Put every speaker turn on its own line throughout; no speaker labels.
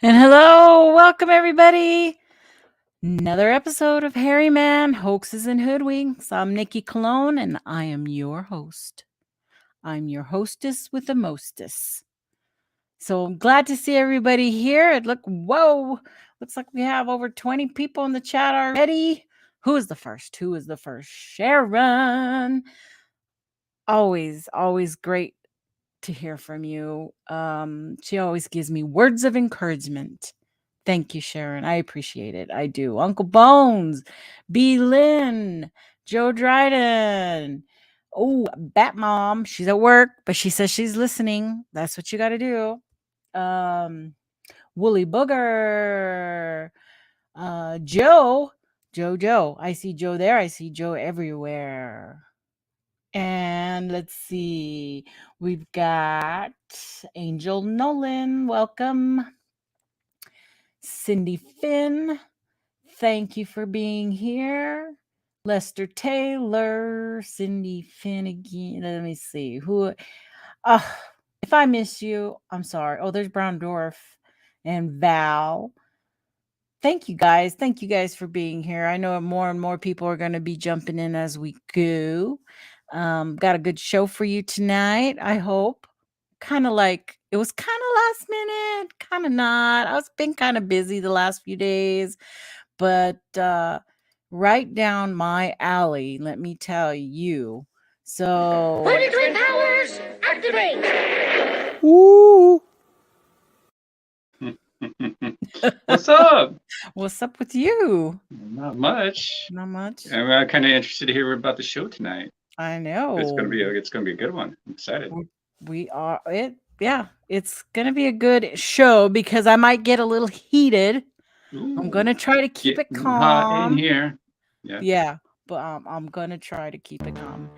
And hello, welcome everybody. Another episode of Harry Man Hoaxes and Hoodwinks. I'm Nikki Cologne and I am your host. I'm your hostess with the mostess. So I'm glad to see everybody here. Looks like we have over 20 people in the chat already. Who is the first? Sharon. Always great to hear from you. She always gives me words of encouragement. Thank you, Sharon. I appreciate it. I do. Uncle Bones, B. Lynn, Joe Dryden. Oh, Bat Mom. She's at work, but she says she's listening. That's what you got to do. Woolly Booger. Joe. I see Joe there. I see Joe everywhere. And let's see. We've got Angel Nolan. Welcome. Cindy Finn. Thank you for being here. Lester Taylor. Cindy Finn again. Let me see. If I miss you, I'm sorry. Oh, there's Brown Dwarf and Val. Thank you guys. Thank you guys for being here. I know more and more people are going to be jumping in as we go. Got a good show for you tonight, I hope. It was kind of last minute, kind of not. I was been kind of busy the last few days, but right down my alley, let me tell you. So
43 powers activate.
Woo!
What's up?
What's up with you?
Not much.
Not much.
I'm kind of interested to hear about the show tonight.
I know.
It's gonna be a good one. I'm excited.
We are it. Yeah, it's gonna be a good show because I might get a little heated. I'm gonna try to keep it
Getting hot in
calm.
here.
Yeah, but I'm gonna try to keep it calm.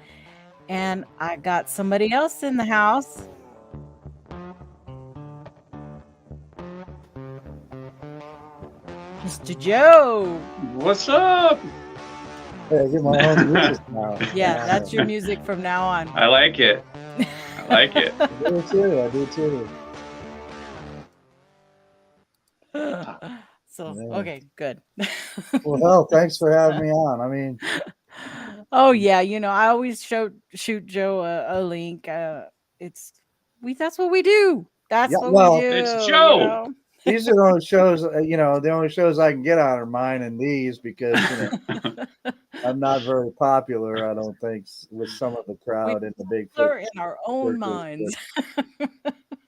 And I got somebody else in the house. Mr. Joe.
What's up?
Hey, I get my own music now.
Yeah, that's your music from now on.
I like it. I like it.
I do too.
So,
Yeah.
okay, good.
Well, thanks for having me on. I mean,
oh yeah, I always shoot Joe a link. That's what we do. That's
Yeah,
what
well,
we do.
It's Joe.
These are the only shows, the only shows I can get on are mine and these because I'm not very popular, I don't think, with some of the crowd in the Bigfoot.
We're in our own minds.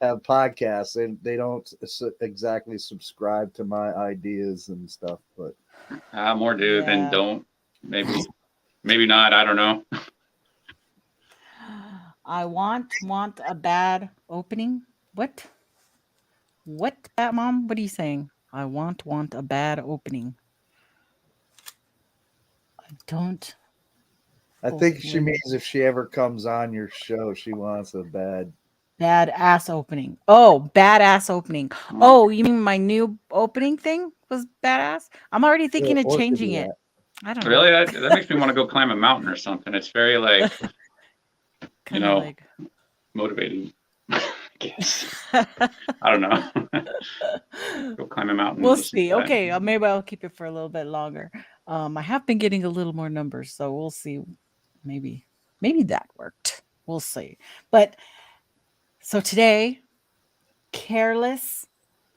Have podcasts, and they don't exactly subscribe to my ideas and stuff, but
More do than don't. Maybe not. I don't know.
I want a bad opening. What, Bat Mom? What are you saying? I want a bad opening. I don't.
I think she means if she ever comes on your show, she wants a
badass opening. Oh, badass opening. Oh, you mean my new opening thing was badass? I'm already thinking of changing it. I don't know.
Really? That makes me want to go climb a mountain or something. It's very motivating. I guess. I don't know. Go climb a mountain.
We'll see. Okay, maybe I'll keep it for a little bit longer. I have been getting a little more numbers, so we'll see. Maybe that worked. We'll see. But so today, Careless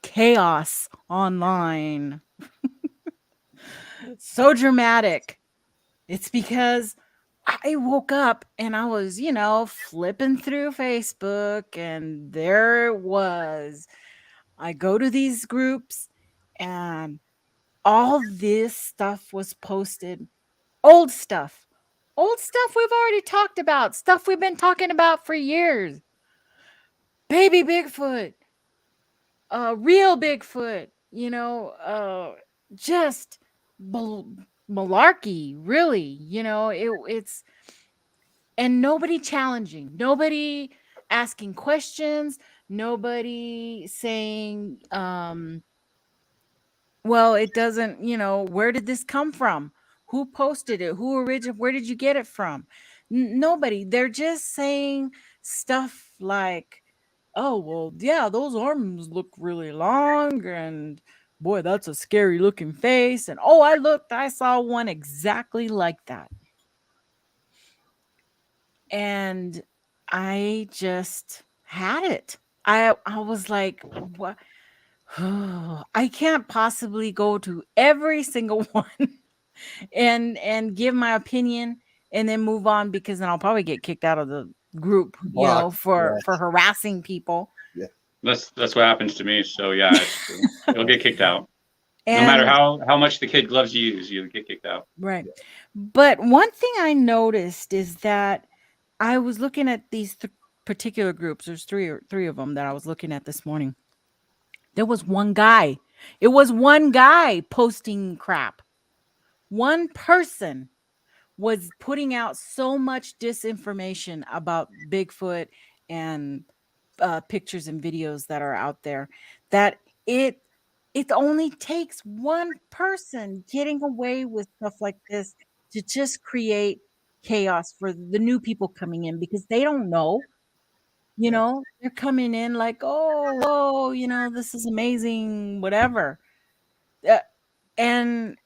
Chaos online. So dramatic. It's because I woke up and I was, flipping through Facebook, and there it was. I go to these groups and all this stuff was posted. Old stuff we've already talked about, stuff we've been talking about for years. Baby Bigfoot, real Bigfoot, just malarkey, really. It's and nobody challenging, nobody asking questions, nobody saying, well, it doesn't, where did this come from? Who posted it? Where did you get it from? Nobody. They're just saying stuff like, oh, well, yeah, those arms look really long, and boy, that's a scary looking face. And oh, I looked, I saw one exactly like that. And I just had it. I was like, what? I can't possibly go to every single one and give my opinion and then move on, because then I'll probably get kicked out of the group,
Block.
for
Yeah.
harassing people.
Yeah.
That's what happens to me. So yeah, it's true. You'll get kicked out. No matter
And
how much the kid loves you, you'll get kicked out.
right. But one thing I noticed is that I was looking at these particular groups. There's three of them that I was looking at this morning. There was one guy. It was one guy posting crap. One person was putting out so much disinformation about Bigfoot and pictures and videos that are out there, that it only takes one person getting away with stuff like this to just create chaos for the new people coming in, because they don't know,
Yeah.
they're coming in like, oh, whoa, this is amazing, whatever. Uh, and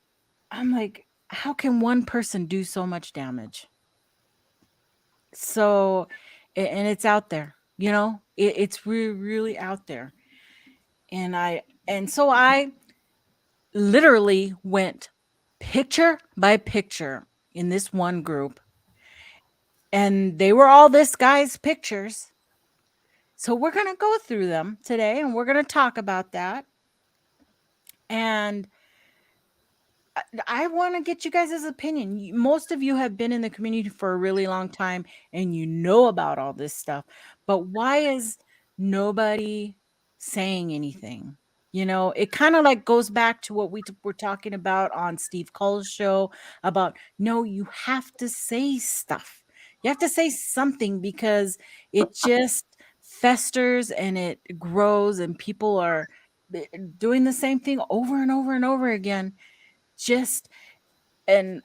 I'm like, how can one person do so much damage? So, and it's out there, it's really, really out there. And so I literally went picture by picture in this one group, and they were all this guy's pictures. So we're going to go through them today, and we're going to talk about that. And I want to get you guys' opinion. Most of you have been in the community for a really long time and you know about all this stuff. But why is nobody saying anything? It kind of like goes back to what we were talking about on Steve Cole's show about, no, you have to say stuff. You have to say something, because it just festers and it grows, and people are doing the same thing over and over and over again. Just and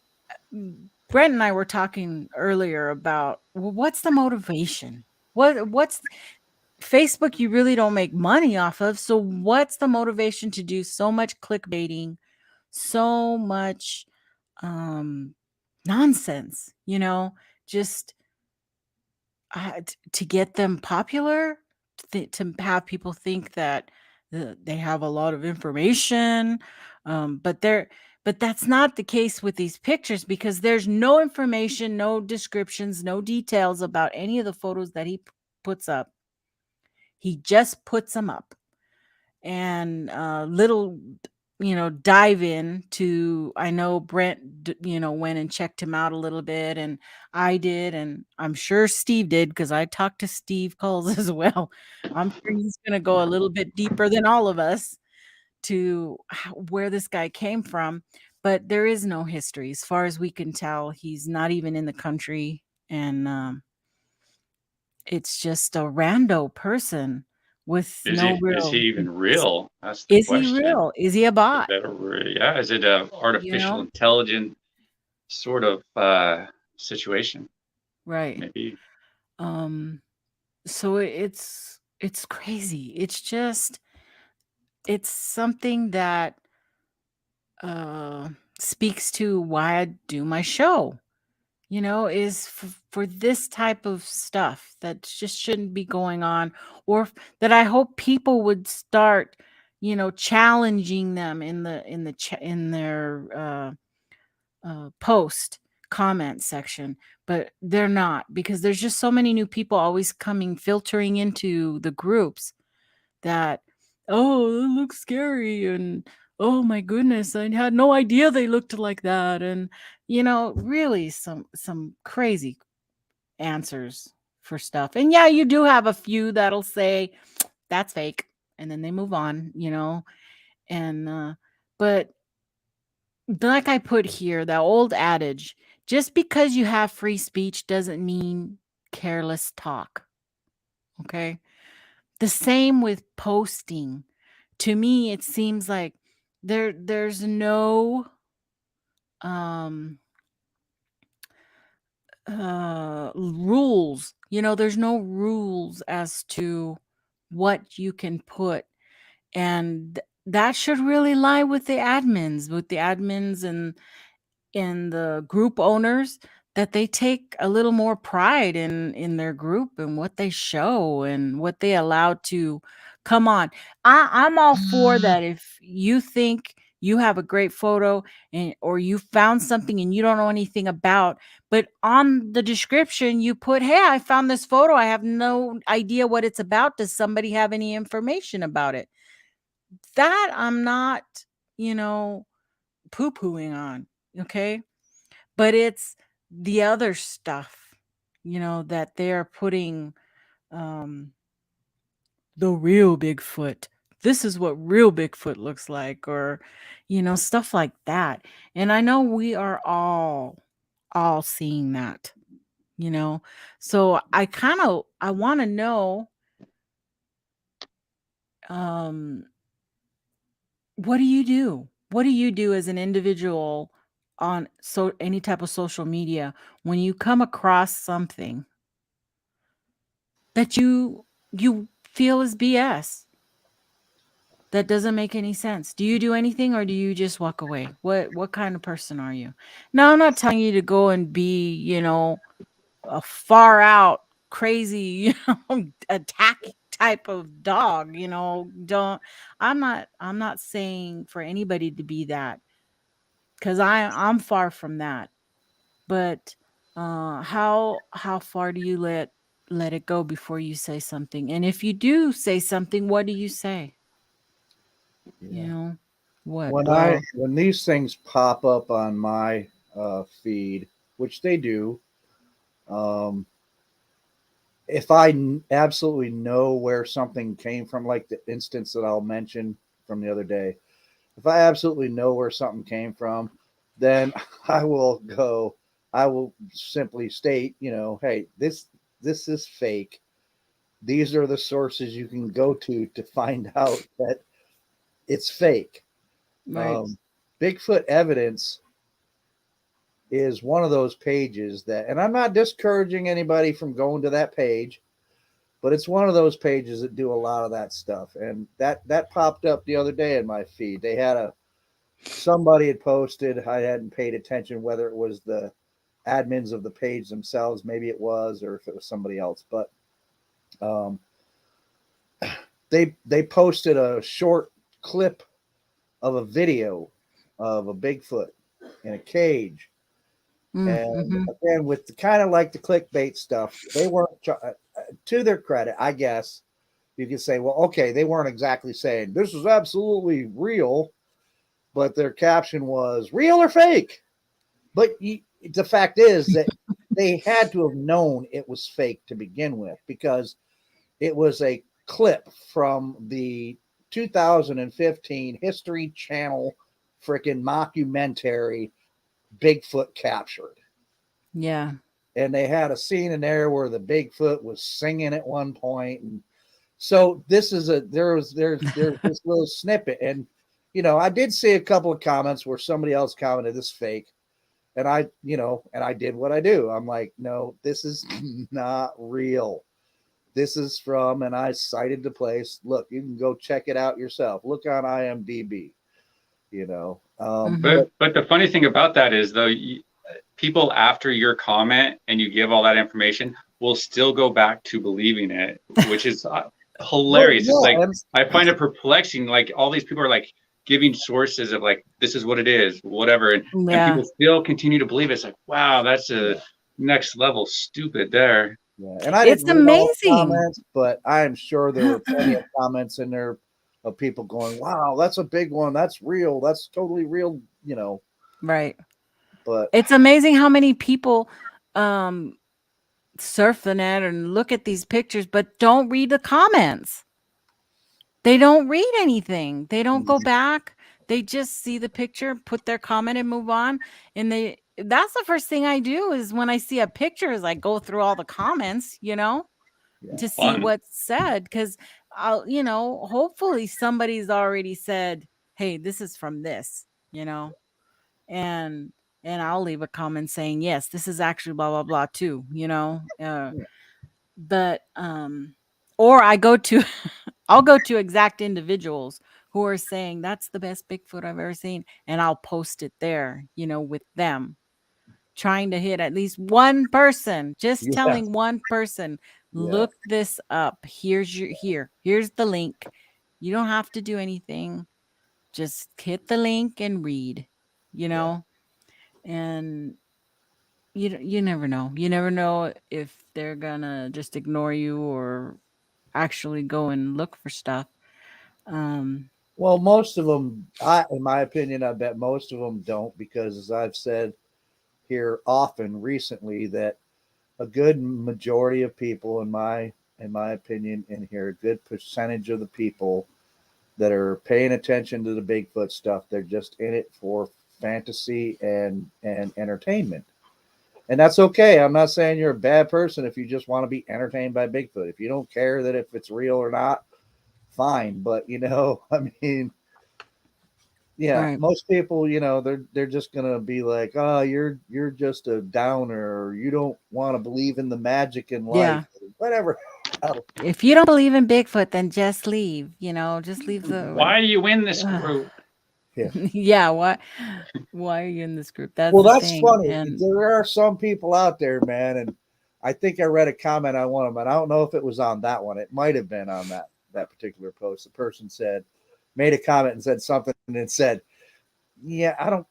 Brent and I were talking earlier about, well, what's the motivation? What's Facebook? You really don't make money off of. So what's the motivation to do so much clickbaiting, so much nonsense? Just to get them popular, to have people think that they have a lot of information, but that's not the case with these pictures, because there's no information, no descriptions, no details about any of the photos that he puts up. He just puts them up, and little dive in to, I know Brent went and checked him out a little bit, and I did, and I'm sure Steve did, because I talked to Steve Coles as well. I'm sure he's going to go a little bit deeper than all of us to where this guy came from. But there is no history as far as we can tell. He's not even in the country, and it's just a rando person with
Is
no
he is he
real.
even real? That's the
Is he
question.
real? Is he a
Is
bot?
that yeah? Is it a
You
artificial
know?
intelligent sort of situation?
Right.
Maybe.
Um, so it's crazy. It's something that uh speaks to why I do my show. Is for this type of stuff that just shouldn't be going on, or that I hope people would start, challenging them in their post comment section. But they're not, because there's just so many new people always coming, filtering into the groups, that, oh, it looks scary, and oh my goodness, I had no idea they looked like that, and really some crazy answers for stuff. And yeah, you do have a few that'll say that's fake, and then they move on, and but like I put here, that old adage, just because you have free speech doesn't mean careless talk. Okay? The same with posting. To me, it seems like there's no um rules. There's no rules as to what you can put, and that should really lie with the admins and the group owners, that they take a little more pride in their group and what they show and what they allow to come on. I'm all for that. If you think you have a great photo, and or you found something and you don't know anything about, but on the description you put, hey, I found this photo, I have no idea what it's about, does somebody have any information about it? That I'm not, you know, poo-pooing on, okay? But it's the other stuff, that they're putting, um, the real Bigfoot. This is what real Bigfoot looks like, or, stuff like that. And I know we are all seeing that, you know. So I want to know, um, what do you do? What do you do as an individual on any type of social media when you come across something that you feel is BS, that doesn't make any sense? Do you do anything, or do you just walk away? What kind of person are you? Now, I'm not telling you to go and be, a far out crazy, attack type of dog, don't I'm not saying for anybody to be that, cuz I'm far from that. But how far do you let it go before you say something? And if you do say something, what do you say? You
Yeah.
know what?
When
Well,
these things pop up on my feed, which they do, um, if I absolutely know where something came from, like the instance that I'll mention from the other day, if I absolutely know where something came from, then I will go. I will simply state, hey, this is fake. These are the sources you can go to find out that it's fake.
right.
Um, Bigfoot evidence is one of those pages that, and I'm not discouraging anybody from going to that page, but it's one of those pages that do a lot of that stuff. And that popped up the other day in my feed. They had somebody had posted. I hadn't paid attention whether it was the admins of the page themselves, maybe it was, or if it was somebody else. But um, they posted a short clip of a video of a Bigfoot in a cage. And
Mm-hmm.
again, with the kind of like the clickbait stuff, they weren't, to their credit, I guess you could say, well, okay, they weren't exactly saying this is absolutely real, but their caption was real or fake. But the fact is that they had to have known it was fake to begin with, because it was a clip from the 2015 History Channel freaking mockumentary Bigfoot Captured.
Yeah.
And they had a scene in there where the Bigfoot was singing at one point. And so this is there's this little snippet. And I did see a couple of comments where somebody else commented this fake. And I did what I do. I'm like, no, this is not real. This is from, and I cited the place. Look, you can go check it out yourself. Look on IMDb,
Mm-hmm.
But
but
but the funny thing about that is, though, people after your comment and you give all that information will still go back to believing it, which is
well,
hilarious. It's like,
yeah,
I find it perplexing. Like, all these people are like giving sources of like, this is what it is, whatever, and
Yeah.
people still continue to believe it. It's like, wow, that's a next level stupid there.
yeah. And I
It's
didn't read all the
amazing.
comments, but I am sure there were plenty of comments in there of people going, "Wow, that's a big one. That's real. That's totally real."
Right.
But
It's amazing how many people um surf the net and look at these pictures but don't read the comments. They don't read anything. They don't go back. They just see the picture, put their comment and move on. And that's the first thing I do is when I see a picture is I go through all the comments,
yeah,
to see
Fun.
what's said, because hopefully somebody's already said, hey, this is from this, and I'll leave a comment saying, yes, this is actually blah blah blah too, but or I go to I'll go to exact individuals who are saying that's the best Bigfoot I've ever seen, and I'll post it there, with them, trying to hit at least one person, just
Yeah,
telling one person,
yeah,
look this up. Here's the link. You don't have to do anything. Just hit the link and read, you
yeah.
know? And you never know. You never know if they're gonna just ignore you or actually go and look for stuff. Um,
Well, most of them, in my opinion, I bet most of them don't, because as I've said here often recently, that a good majority of people, in my opinion, in here, a good percentage of the people that are paying attention to the Bigfoot stuff, they're just in it for fantasy and entertainment. And that's okay. I'm not saying you're a bad person if you just want to be entertained by Bigfoot. If you don't care that if it's real or not, fine. But I mean, yeah,
right.
most people, they're just gonna be like, oh, you're just a downer, or you don't want to believe in the magic in life,
Yeah.
or whatever. Oh,
If you don't believe in Bigfoot, then just leave, just leave
Why are you in this
Ugh.
group?
yeah.
Yeah, why are you in this group? That's
Well,
the
that's
thing.
funny.
And
There are some people out there, man, and I think I read a comment on one of them, and I don't know if it was on that one. It might have been on that particular post. The person made a comment and said something, and said, "Yeah, I don't.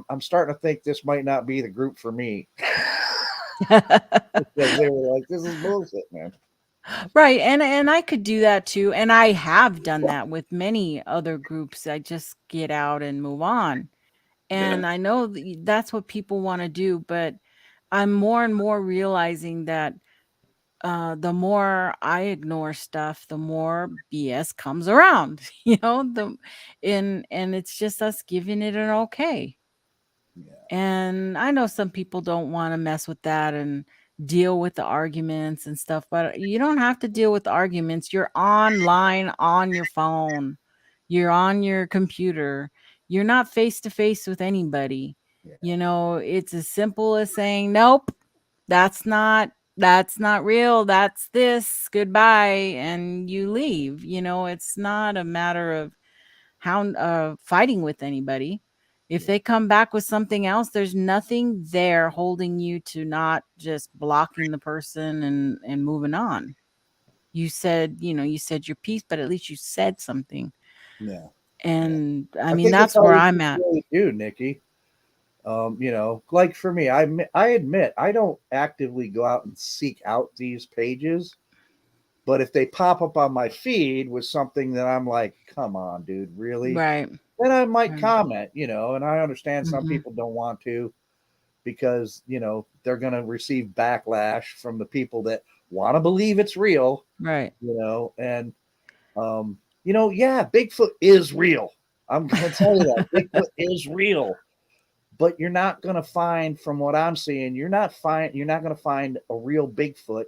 I'm starting to think this might not be the group for me." Because they were like, "This is bullshit, man."
right, and I could do that too, and I have done that with many other groups. I just get out and move on.
Yeah.
And I know that's what people want to do, but I'm more and more realizing that the more I ignore stuff, the more BS comes around. And it's just us giving it an okay.
Yeah,
And I know some people don't want to mess with that and deal with the arguments and stuff, but you don't have to deal with arguments. You're online on your phone, you're on your computer, you're not face to face with anybody.
yeah,
It's as simple as saying, nope, that's not real. That's this. Goodbye. And you leave. It's not a matter of fighting with anybody. If
yeah,
they come back with something else, there's nothing there holding you to not just blocking the person and moving on. You said your piece, but at least you said something.
yeah, yeah.
And I
I
mean,
think that's
that's
all
where
you
I'm
can
at.
really do, Nikki. Like for me, I admit I don't actively go out and seek out these pages, but if they pop up on my feed with something that I'm like, come on, dude, really?
Right.
Then I might
Right.
comment, and I understand some
Mhm.
people don't want to, because, they're going to receive backlash from the people that want to believe it's real,
Right.
and, yeah, Bigfoot is real. I'm going to tell you that Bigfoot is real. But you're not going to find, from what I'm seeing, you're not going to find a real Bigfoot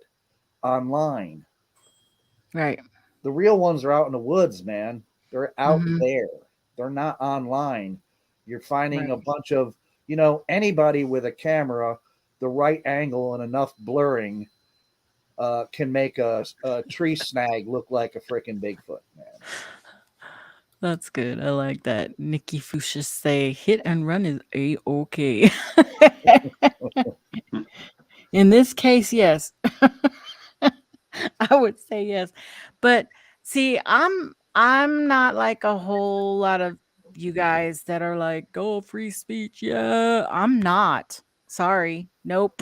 online.
Right.
The real ones are out in the woods, man. They're out
Mhm.
there. They're not online. You're finding a
Right.
bunch of, anybody with a camera, the right angle and enough blurring, can make a tree snag look like a freaking Bigfoot, man.
That's good. I like that. Nikki Fuchsia say hit and run is a-okay. In this case, yes. I would say yes. But see, I'm not like a whole lot of you guys that are like, "Go free speech." Yeah, I'm not. Sorry. Nope.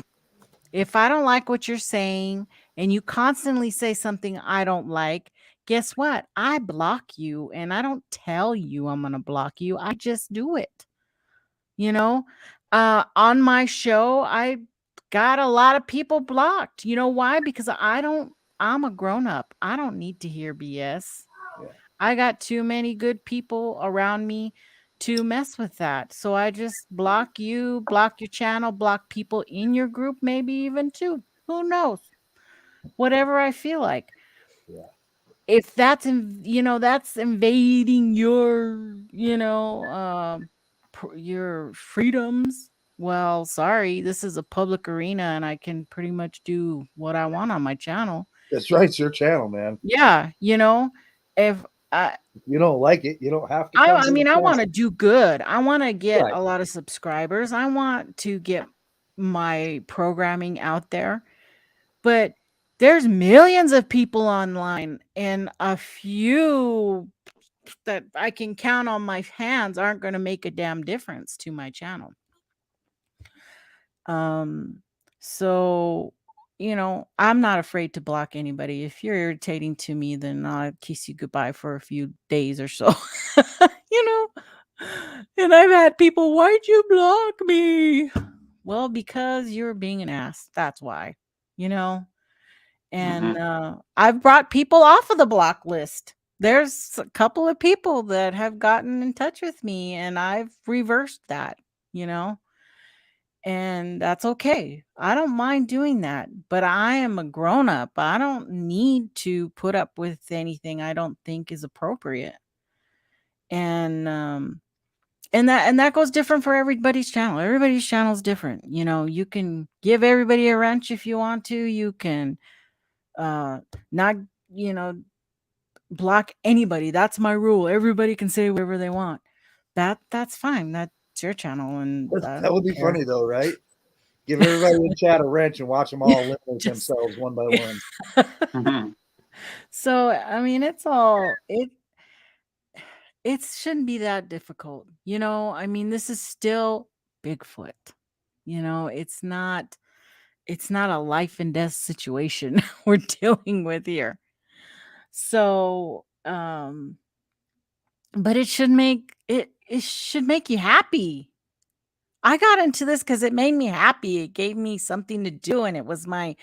If I don't like what you're saying and you constantly say something I don't like, guess what? I block you and I don't tell you I'm going to block you. I just do it. You know, on my show, I got a lot of people blocked. You know why? Because I'm a grown up. I don't need to hear BS.
Yeah.
I got too many good people around me to mess with that. So I just block you, block your channel, block people in your group, maybe even too. Who knows? Whatever I feel like.
Yeah.
If that's invading your your freedoms, well, sorry, this is a public arena and I can pretty much do what I want on my channel.
That's right. It's your channel, man.
Yeah. if I
If you don't like it, you don't have to come
I
to the
mean, I want to
channel.
do good. I want to get
Right.
a lot of subscribers. I want to get my programming out there. But there's millions of people online, and a few that I can count on my hands aren't going to make a damn difference to my channel. Um, so, I'm not afraid to block anybody. If you're irritating to me, then I'll kiss you goodbye for a few days or so. you know, and I've had people, why'd you block me? Well, because you're being an ass. That's why, you know. And
Mhm.
I've brought people off of the block list. There's a couple of people that have gotten in touch with me, and I've reversed that, you know, and that's okay. I don't mind doing that, but I am a grown up. I don't need to put up with anything I don't think is appropriate. And and that goes different for everybody's channel. Everybody's channel is different. You can give everybody a wrench if you want to. You can not, you know, block anybody. That's my rule. Everybody can say whatever they want. That's fine. That's your channel, and I
That would
don't
be
care.
funny though, right? Give everybody in chat a wrench and watch them all eliminate
Just
themselves one by one.
Mhm.
so I mean, it shouldn't be that difficult. I mean, this is still Bigfoot. It's not a life and death situation we're dealing with here. So, but it should make you happy. I got into this because it made me happy. It gave me something to do, and it was my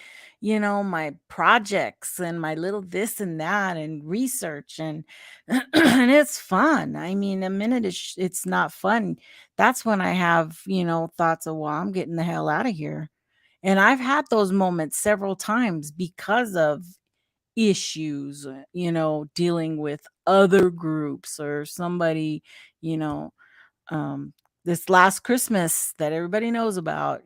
projects and my little this and that and research, and and it's fun. I mean, the minute it's not fun, that's when I have thoughts of, well, I'm getting the hell out of here. And I've had those moments several times because of issues, dealing with other groups or somebody, you know, um, this last Christmas that everybody knows about,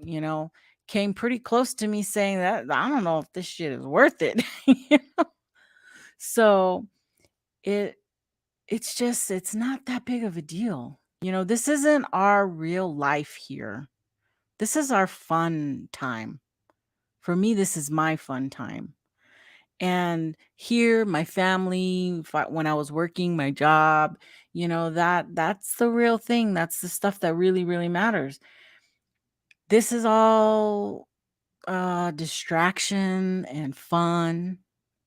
came pretty close to me saying that I don't know if this shit is worth it. So it it's not that big of a deal. This isn't our real life here. This is our fun time. For me, this is my fun time. And here, my family, when I was working my job, that's the real thing. That's the stuff that really, really matters. This is all distraction and fun.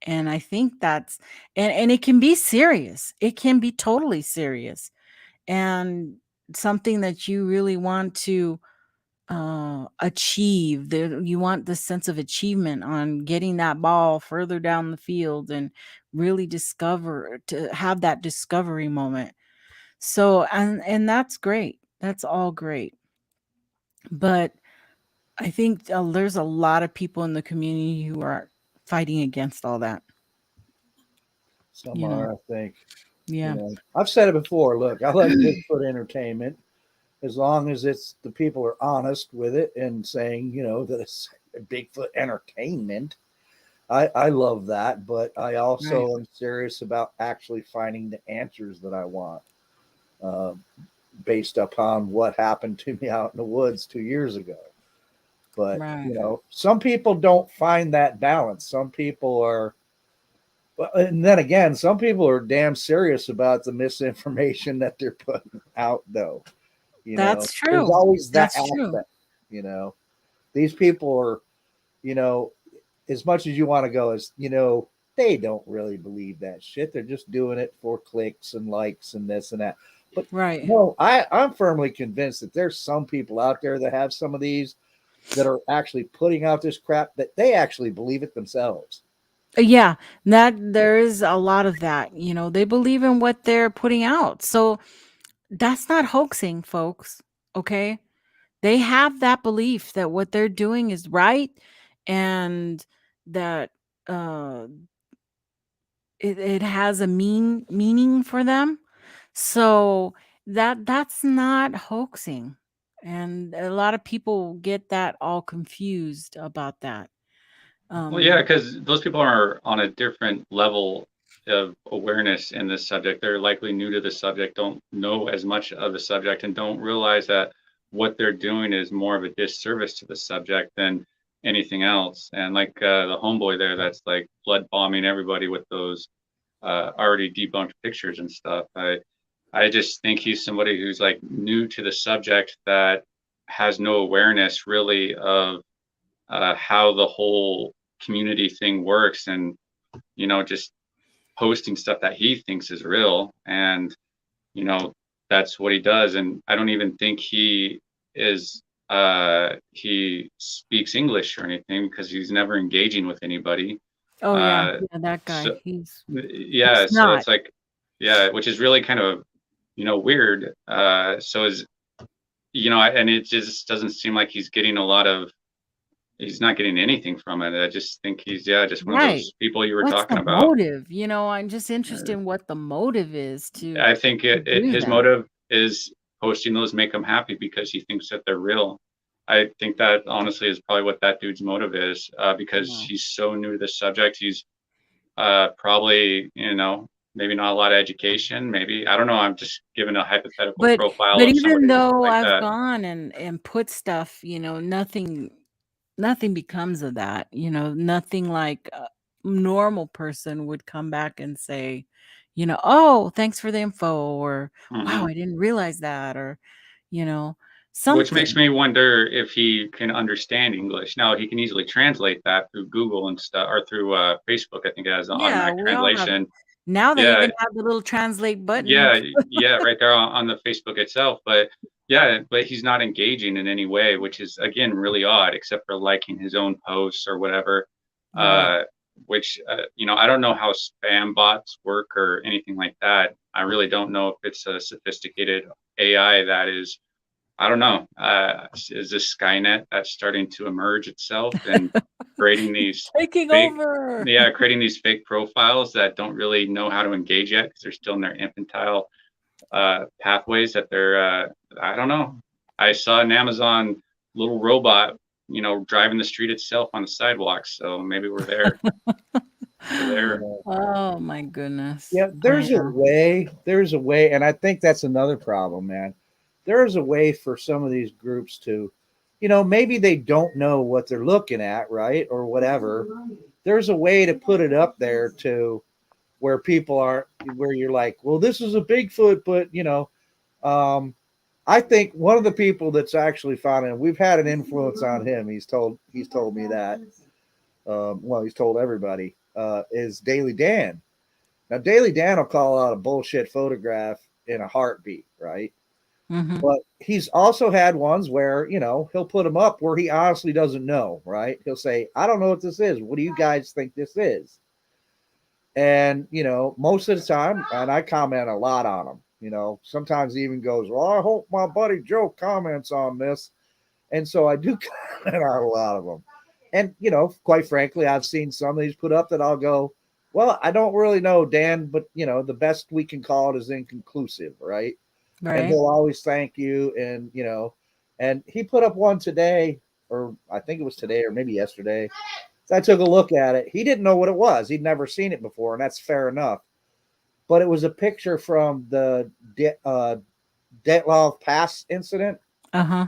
And I think and it can be serious. It can be totally serious and something that you really want to achieve. You want the sense of achievement on getting that ball further down the field and really to have that discovery moment. So, and that's great. That's all great. But I think there's a lot of people in the community who are fighting against all that.
Some
You know,
are, I think.
yeah,
I've said it before. Look, I like Bigfoot entertainment as long as the people are honest with it and saying, that it's Bigfoot entertainment. I love that, but I
right.
also am serious about actually finding the answers that I want, uh, based upon what happened to me out in the woods 2 years ago. But
Right.
some people don't find that balance. Some people are, and then again, some people are damn serious about the misinformation that they're putting out, though.
That's
There's
true.
always that
That's true.
aspect. You know, these people are, you know, as much as you want to go as, they don't really believe that shit. They're just doing it for clicks and likes and this and that. But
Right.
no, I'm firmly convinced that there's some people out there that have some of these that are actually putting out this crap that they actually believe it themselves.
Yeah, that there is a lot of that. They believe in what they're putting out. So that's not hoaxing, folks. Okay. They have that belief that what they're doing is right and that uh it has a meaning for them. So that's not hoaxing. And a lot of people get that all confused about that.
Well, yeah,
Um
because those people are on a different level of awareness in this subject. They're likely new to the subject, don't know as much of the subject, and don't realize that what they're doing is more of a disservice to the subject than anything else. And like the homeboy there, that's like blood bombing everybody with those already debunked pictures and stuff. I just think he's somebody who's like new to the subject that has no awareness really of how the whole community thing works, and just posting stuff that he thinks is real, and that's what he does. And I don't even think he speaks English or anything, because he's never engaging with anybody.
Oh yeah, that guy.
So,
He's
so
not.
it's like, which is really kind of weird. So is and it just doesn't seem like he's getting he's not getting anything from it. I just think he's just one of those people you were
What's
talking
the
about.
motive? I'm just interested in what the motive is to.
I think his motive is posting those make him happy because he thinks that they're real. I think that honestly is probably what that dude's motive is, because he's so new to the subject. He's probably, maybe not a lot of education. Maybe, I don't know. I'm just giving a hypothetical profile.
But
of
even though
like
I've
that.
gone and put stuff, nothing becomes of that. Nothing like a normal person would come back and say, oh, thanks for the info, or wow, I didn't realize that, or something.
Which makes me wonder if he can understand English. Now, he can easily translate that through Google and stuff, or through Facebook. I think it has automatic translation.
Now they even have the little translate button.
Yeah, right there on the Facebook itself. But he's not engaging in any way, which is again really odd, except for liking his own posts or whatever. Right. Which I don't know how spam bots work or anything like that. I really don't know if it's a sophisticated AI that is. I don't know. Is this Skynet that's starting to emerge itself and creating these creating these fake profiles that don't really know how to engage yet, because they're still in their infantile pathways that they're I don't know. I saw an Amazon little robot, driving the street itself on the sidewalk. So maybe we're there.
Oh my goodness.
Yeah, there's a way, and I think that's another problem, man. There's a way for some of these groups to, maybe they don't know what they're looking at, right? Or whatever. There's a way to put it up there to where people aren't, where you're like, well, this is a Bigfoot, but, I think one of the people that's actually found it, we've had an influence on him. He's told me that. He's told everybody, is Daily Dan. Now, Daily Dan will call out a bullshit photograph in a heartbeat, right?
Mm-hmm.
But he's also had ones where, he'll put them up where he honestly doesn't know, right? He'll say, I don't know what this is. What do you guys think this is? And, most of the time, and I comment a lot on them, sometimes he even goes, well, I hope my buddy Joe comments on this. And so I do comment on a lot of them. And, quite frankly, I've seen some of these put up that I'll go, well, I don't really know, Dan, but, the best we can call it is inconclusive, right?
Right.
And he'll always thank you. And, and he put up one today, or I think it was today or maybe yesterday. So I took a look at it. He didn't know what it was. He'd never seen it before, and that's fair enough. But it was a picture from the Detlov Pass incident.
Uh-huh.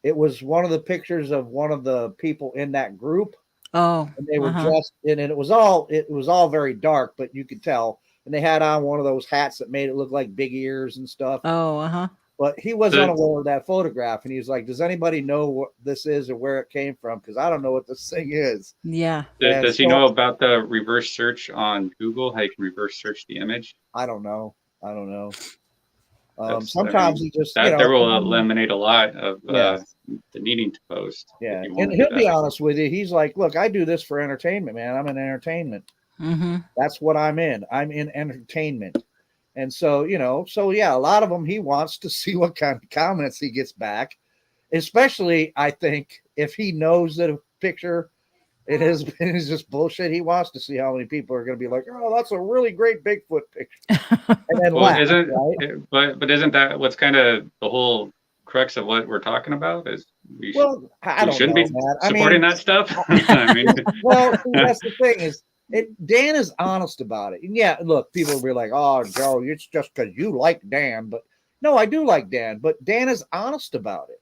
It was one of the pictures of one of the people in that group.
Oh.
And they were dressed in, and it was all very dark, but you could tell. And they had on one of those hats that made it look like big ears and stuff.
Oh, uh-huh.
But he was unaware of that photograph. And he was like, does anybody know what this is or where it came from? Because I don't know what this thing is.
Yeah.
Does he know about the reverse search on Google? How you can reverse search the image?
I don't know. Sometimes he just
there will eliminate a lot of the needing to post.
Yeah. And he'll be honest with you. He's like, look, I do this for entertainment, man. I'm in entertainment.
Mm-hmm.
That's what I'm in. I'm in entertainment. And so, a lot of them, he wants to see what kind of comments he gets back, especially, I think, if he knows that a picture, it is just bullshit. He wants to see how many people are going to be like, oh, that's a really great Bigfoot picture. And then laugh, right?
But isn't that what's kind of the whole crux of what we're talking about? Is
I shouldn't be
supporting that stuff?
Well, that's the thing is, Dan is honest about it. And yeah, look, people will be like, "Oh, Joe, it's just because you like Dan." But no, I do like Dan. But Dan is honest about it.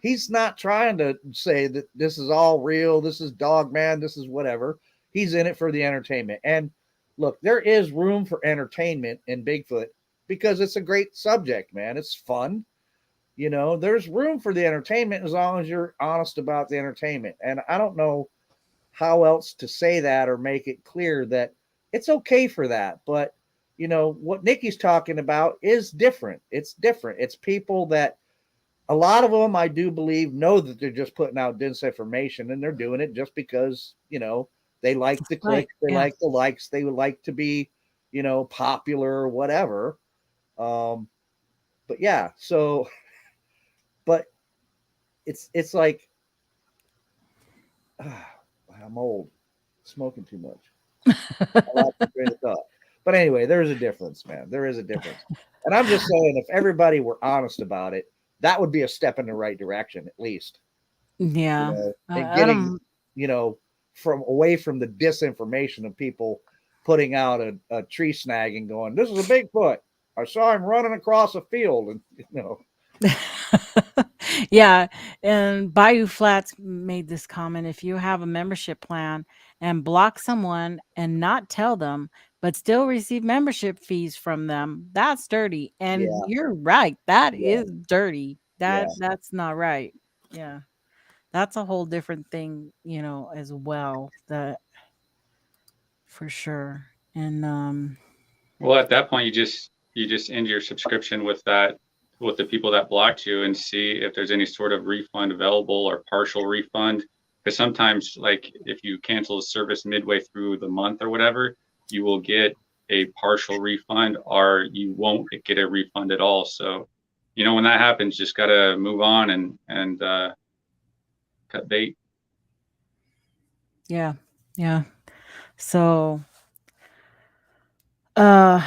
He's not trying to say that this is all real. This is Dog Man. This is whatever. He's in it for the entertainment. And look, there is room for entertainment in Bigfoot because it's a great subject, man. It's fun. There's room for the entertainment as long as you're honest about the entertainment. And I don't know how else to say that or make it clear that it's okay for that. But what Nikki's talking about is different. It's different. It's people that a lot of them, I do believe, know that they're just putting out disinformation, and they're doing it just because they like the
Right.
clicks, they
Yeah.
like the likes, they would like to be popular or whatever. But yeah, so but it's like I'm old, smoking too much. I lost my train of thought. But anyway, there's a difference, man. There is a difference. And I'm just saying, if everybody were honest about it, that would be a step in the right direction, at least.
Yeah.
And
I
getting,
don't.
from away from the disinformation of people putting out a tree snag and going, "This is a Bigfoot. I saw him running across a field," and
Yeah, and Bayou Flats made this comment, if you have a membership plan and block someone and not tell them, but still receive membership fees from them, that's dirty. And
yeah,
you're right, that
yeah,
is dirty.
yeah.
That's not right. Yeah. That's a whole different thing, as well. That for sure. And
Well, at that point, you just end your subscription with that with the people that blocked you and see if there's any sort of refund available or partial refund. Because sometimes, like if you cancel a service midway through the month or whatever, you will get a partial refund or you won't get a refund at all. So, when that happens, just gotta move on and cut bait.
yeah. Yeah. So uh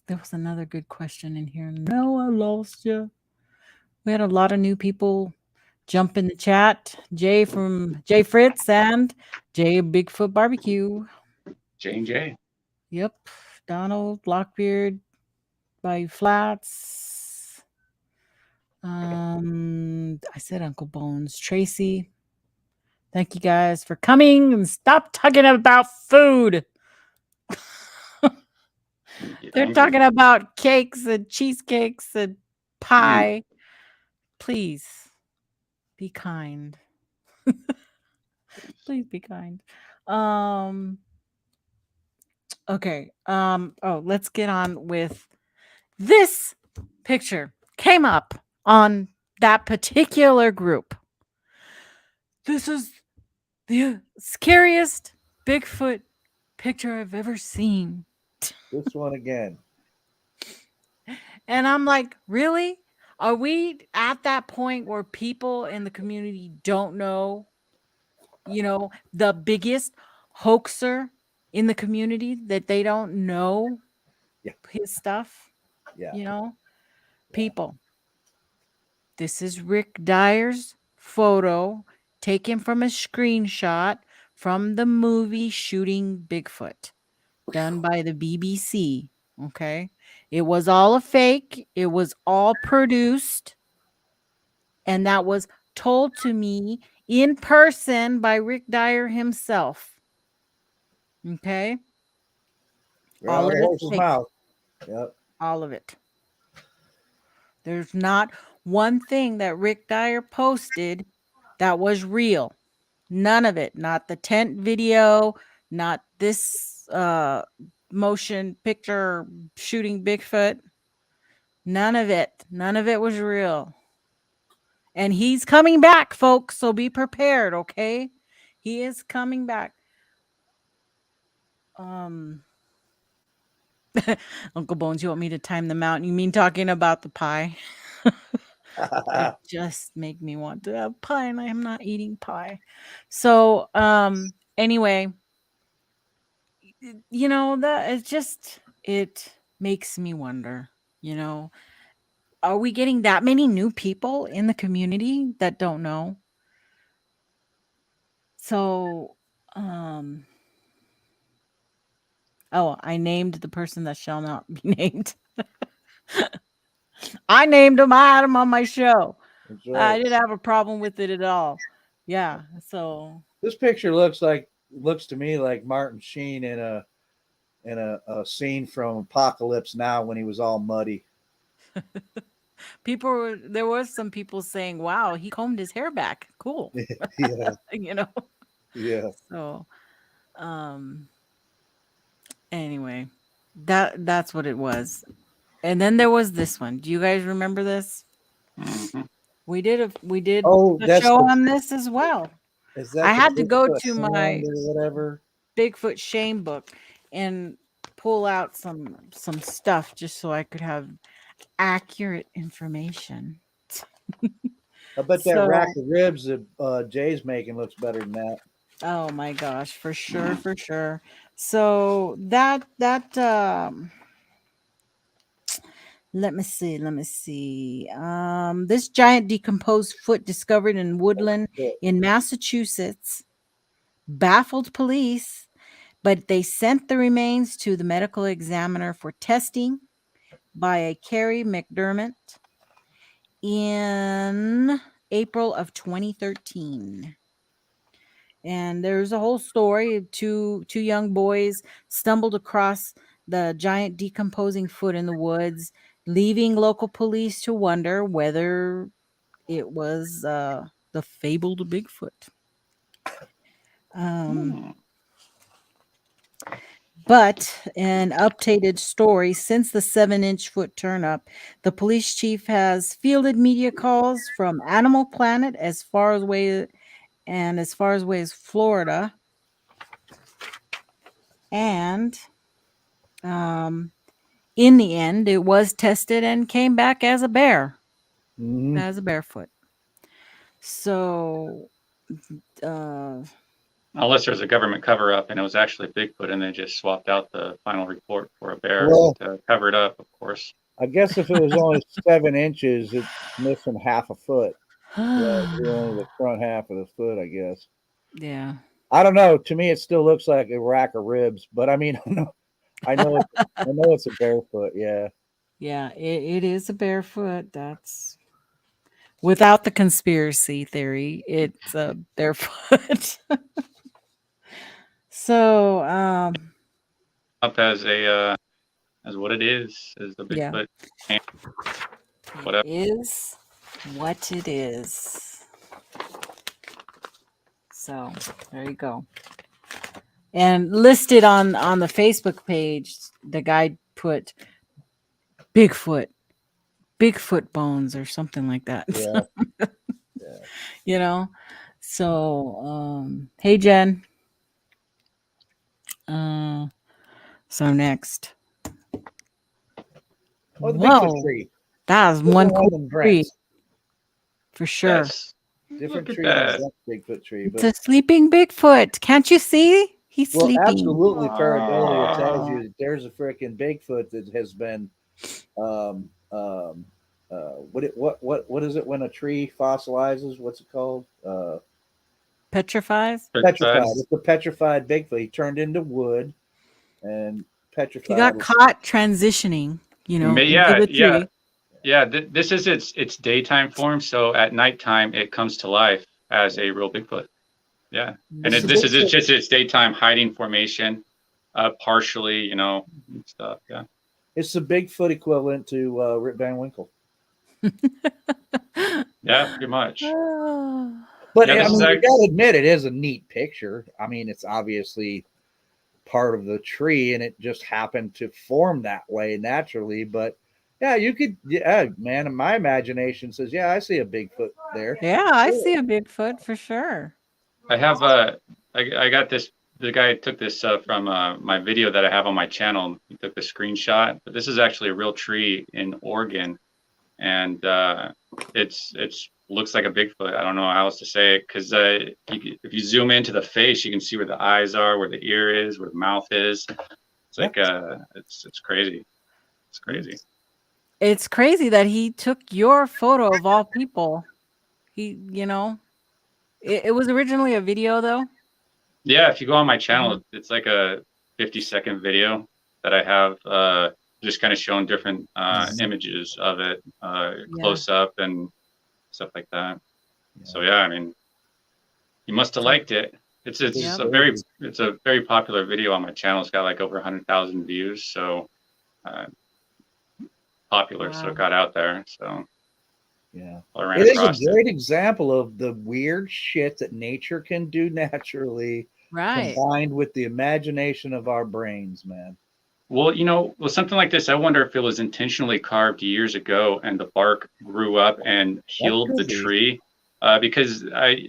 there was another good question in here. No, I lost you. We had a lot of new people jump in the chat. Jay from Jay Fritz and Jay Bigfoot Barbecue.
J&J.
Yep. Donald Lockbeard by Flats. I said Uncle Bones. Tracy. Thank you guys for coming and stop talking about food.
Get
They're
angry.
talking about cakes and cheesecakes and
Mm.
pie. Please be kind. Please be kind. Um okay. Let's get on with this picture came up on that particular group. This is the scariest Bigfoot picture I've ever seen.
This one again.
And I'm like, really? Are we at that point where people in the community don't know, the biggest hoaxer in the community, that they don't know
Yeah,
his stuff?
yeah,
You know,
yeah.
people, this is Rick Dyer's photo taken from a screenshot from the movie Shooting Bigfoot, done by the BBC. Okay. It was all a fake, it was all produced. And that was told to me in person by Rick Dyer himself. Okay.
Right out
All
of
of
the
it's
horse's
fake.
mouth. Yep.
All of it. There's not one thing that Rick Dyer posted that was real. None of it. Not the tent video, not this motion picture shooting Bigfoot. None of it. None of it was real. And he's coming back, folks. So be prepared, okay? He is coming back. Um Uncle Bones, you want me to time them out? You mean talking about the pie? That just make me want to have pie, and I am not eating pie. So, anyway, that it's just it makes me wonder, are we getting that many new people in the community that don't know? So, um Oh, I named the person that shall not be named. I named him. I had him on my show.
That's
I
right.
didn't have a problem with it at all. Yeah. So
This picture looks to me like Martin Sheen in a scene from Apocalypse Now when he was all muddy.
there was some people saying, "Wow, he combed his hair back. Cool."
Yeah,
you know.
yeah.
So, um, anyway, that's what it was. And then there was this one. Do you guys remember this?
Hmm.
We did
Oh,
a
that's
show
the
on this as well.
is
I
that the
had to go
Bigfoot
to
hand
my
or whatever?
Bigfoot shame book and pull out some stuff just so I could have accurate information.
I bet that rack
So,
of ribs that Jay's making looks better than that.
oh my gosh, for sure, for sure. So that let me see. This giant decomposed foot discovered in woodland in Massachusetts baffled police, but they sent the remains to the medical examiner for testing by a Carrie McDermott in April of 2013. And there's a whole story of two young boys stumbled across the giant decomposing foot in the woods, leaving local police to wonder whether it was the fabled Bigfoot. Um,
Hmm.
but an updated story since the 7-inch foot turnup, the police chief has fielded media calls from Animal Planet as far away as Florida, and um, in the end, it was tested and came back as a bear,
Hmm.
as a barefoot. So, uh,
Unless there's a government cover up and it was actually Bigfoot and they just swapped out the final report for a bear
Well,
to cover it up, of course.
I guess if it was only 7 inches, it's missing half a foot. Yeah, only the front half of the foot, I guess.
yeah,
I don't know. To me, it still looks like a rack of ribs, but I mean, I know it's a barefoot. Yeah,
yeah, it is a barefoot. That's without the conspiracy theory. It's a barefoot. So,
Up as what it is the
yeah,
Bigfoot and
it
whatever.
is what it is. So there you go. And listed on the Facebook page, the guy put Bigfoot, Bigfoot bones or something like that.
yeah, yeah.
you know. So, hey Jen. Uh, so next.
Oh, the Bigfoot
Whoa,
tree,
that was one
different one
cool
than
tree
Brent's.
for sure.
Yes.
Different
Look at
tree than
that.
Brent's Bigfoot tree,
It's
but
a sleeping Bigfoot. Can't you see? He's
well,
sleeping.
absolutely, pareidolia tells
Ah.
you that there's a freaking Bigfoot that has been, um, um, what is it when a tree fossilizes? What's it called?
Petrifies.
Petrified.
Petrified.
It's a petrified Bigfoot. He turned into wood and
He
petrified.
got caught transitioning, into
Yeah,
the
yeah,
tree.
yeah. This is its daytime form. So at nighttime, it comes to life as a real Bigfoot. Yeah, and
It's the
this is
Bigfoot.
just its daytime hiding formation, partially, and stuff. Yeah.
It's the Bigfoot equivalent to Rip Van Winkle.
Yeah, pretty much.
But
Yeah,
I
this is
mean, you
like
got to admit, it is a neat picture. I mean, it's obviously part of the tree, and it just happened to form that way naturally. But yeah, you could. Yeah, man, my imagination says, yeah, I see a Bigfoot there.
Yeah, I see a Bigfoot for sure.
I have I got this. The guy took this from my video that I have on my channel. He took the screenshot, but this is actually a real tree in Oregon, and it's looks like a Bigfoot. I don't know how else to say it because if you zoom into the face, you can see where the eyes are, where the ear is, where the mouth is. It's like it's crazy. It's crazy.
It's crazy that he took your photo of all people. It was originally a video though.
Yeah, if you go on my channel,
Mhm.
it's like a 50-second video that I have just kind of showing different images of it, close up and stuff like that. So yeah, I mean, you must have liked it. It's a very popular video on my channel. It's got like over 100,000 views. So popular, so it got out there. So
yeah,
I
it is a great example of the weird shit that nature can do naturally, combined with the imagination of our brains, man.
Well, you know, with something like this, I wonder if it was intentionally carved years ago and the bark grew up and healed the tree. Because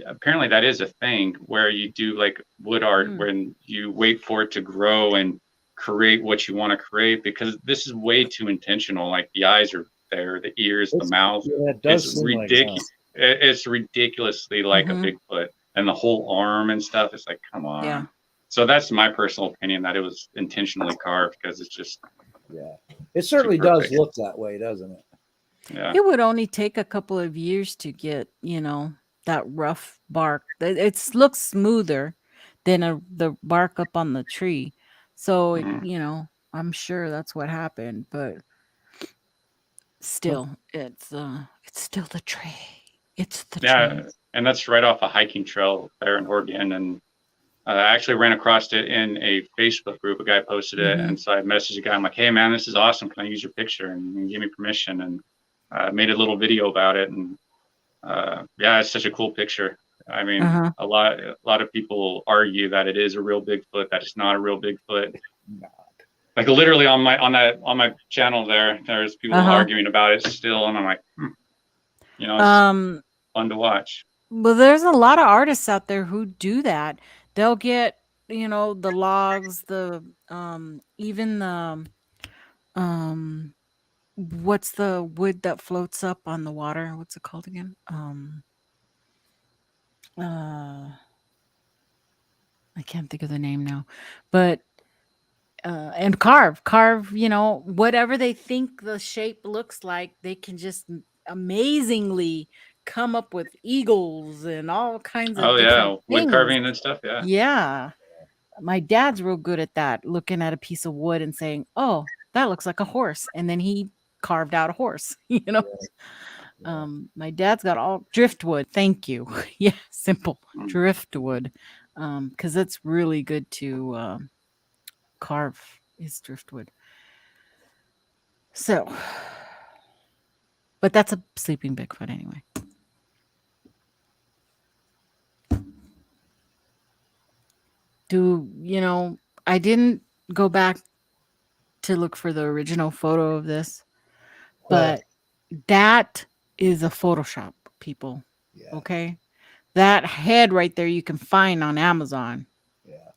apparently that is a thing where you do like wood art when you wait for it to grow and create what you want to create, because this is way too intentional. Like the eyes are there, the ears, the mouth.
Yeah, it does seem ridiculous.
It's ridiculously like a Bigfoot, and the whole arm and stuff. It's like, come on.
Yeah.
So that's my personal opinion, that it was intentionally carved, because it's just
it certainly does look that way, doesn't it?
Yeah.
It would only take a couple of years to get, you know, that rough bark. It looks smoother than the bark up on the tree. So, you know, I'm sure that's what happened, but still, it's still the tree. It's the tree.
And that's right off a hiking trail there in Oregon. And I actually ran across it in a Facebook group. A guy posted it, and so I messaged a guy. I'm like, "Hey, man, this is awesome. Can I use your picture?" And he gave me permission, and made a little video about it. And yeah, it's such a cool picture. I mean, a lot of people argue that it is a real Bigfoot, that it's not a real Bigfoot. Like literally on my channel there's people arguing about it still, and I'm like, you know, it's fun to watch.
Well, there's a lot of artists out there who do that. They'll get, you know, the logs, the even the what's the wood that floats up on the water? What's it called again? I can't think of the name now. But and carve, you know, whatever they think the shape looks like, they can just amazingly come up with eagles and all kinds of different
wood
things.
carving and stuff.
Yeah. My dad's real good at that, looking at a piece of wood and saying, "Oh, that looks like a horse." And then he carved out a horse, you know. My dad's got all driftwood. Thank you. Yeah, simple driftwood. Because it's really good to carve is driftwood. So, but that's a sleeping Bigfoot anyway. You know, I didn't go back to look for the original photo of this, but that is a Photoshop, people. Yeah. Okay. That head right there you can find on Amazon.
Yeah.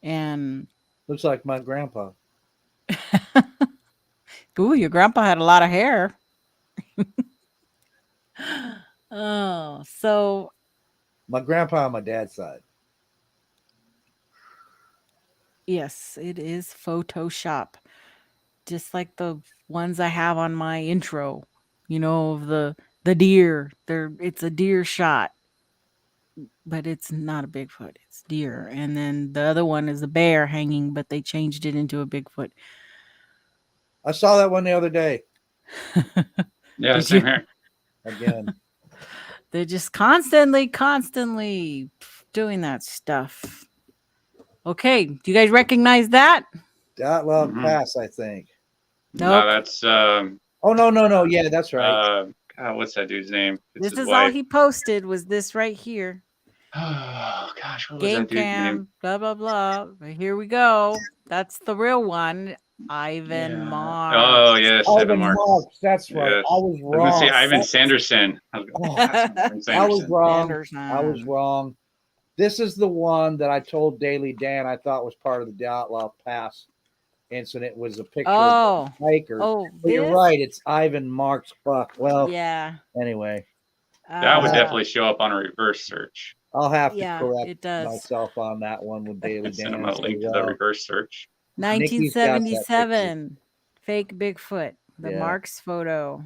And
looks like my grandpa.
Ooh, your grandpa had a lot of hair. Oh, so
my grandpa on my dad's side.
Yes, it is Photoshop. Just like the ones I have on my intro, you know, of the deer. It's a deer shot, but it's not a Bigfoot. It's deer. And then the other one is a bear hanging, but they changed it into a Bigfoot.
I saw that one the other day.
Yeah, same here.
Again.
They're just constantly doing that stuff. Okay, do you guys recognize that?
Well, Pass, I think.
Nope.
No, that's
oh no. Yeah, that's right.
God, what's that dude's name?
This is all he posted, was this right here.
Oh gosh, what was
Game
that dude's name?
blah blah blah. But here we go. That's the real one. Ivan Marks.
Oh yes, Ivan Marks.
That's right. Yes. I was wrong.
I was gonna say Ivan Sanderson.
I was wrong. I was wrong. This is the one that I told Daily Dan I thought was part of the Outlaw Pass incident. Was a picture of hikers.
Oh,
but you're right. It's Ivan Marks. Fuck. Well,
yeah.
Anyway,
that would definitely show up on a reverse search.
I'll have to correct myself on that one with Daily Dan.
Send him a link to the reverse search.
1977, fake Bigfoot, the Marks photo.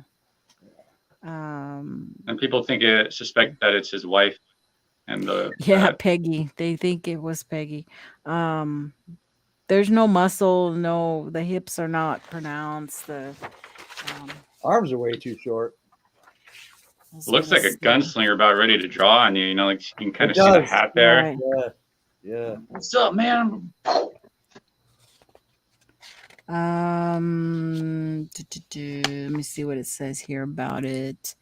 And people suspect that it's his wife. And
Peggy. They think it was Peggy. There's no muscle. No, the hips are not pronounced. Um,
Arms are way too short.
Looks like a gunslinger about ready to draw on you. You know, like you can kind
It
of see the
does.
hat there.
Right.
Yeah. Yeah.
What's up, man?
Let me see what it says here about it.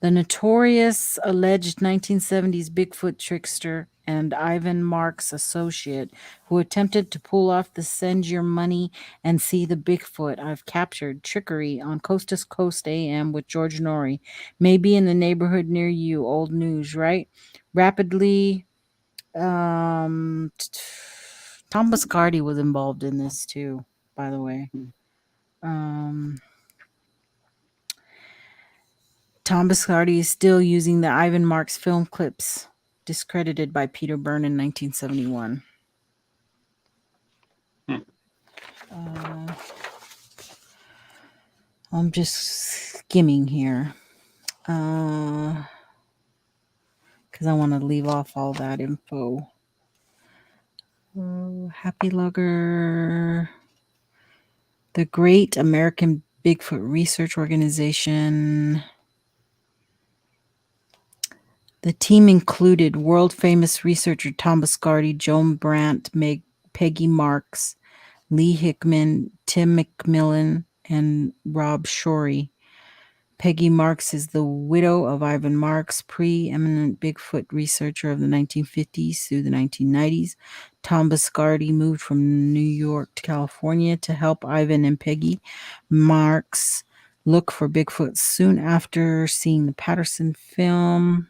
The notorious alleged 1970s Bigfoot trickster and Ivan Marks associate who attempted to pull off the send your money and see the Bigfoot I've captured trickery on Coast to Coast AM with George Norrie may be in the neighborhood near you. Old news, right? Rapidly, Tom Biscardi was involved in this too, by the way. Tom Biscardi is still using the Ivan Marks film clips discredited by Peter Byrne in 1971. I'm just skimming here because I want to leave off all that info. Happy Lugger, the Great American Bigfoot Research Organization. The team included world-famous researcher Tom Biscardi, Joan Brandt, Peggy Marks, Lee Hickman, Tim McMillan, and Rob Shorey. Peggy Marks is the widow of Ivan Marks, preeminent Bigfoot researcher of the 1950s through the 1990s. Tom Biscardi moved from New York to California to help Ivan and Peggy Marks look for Bigfoot soon after seeing the Patterson film.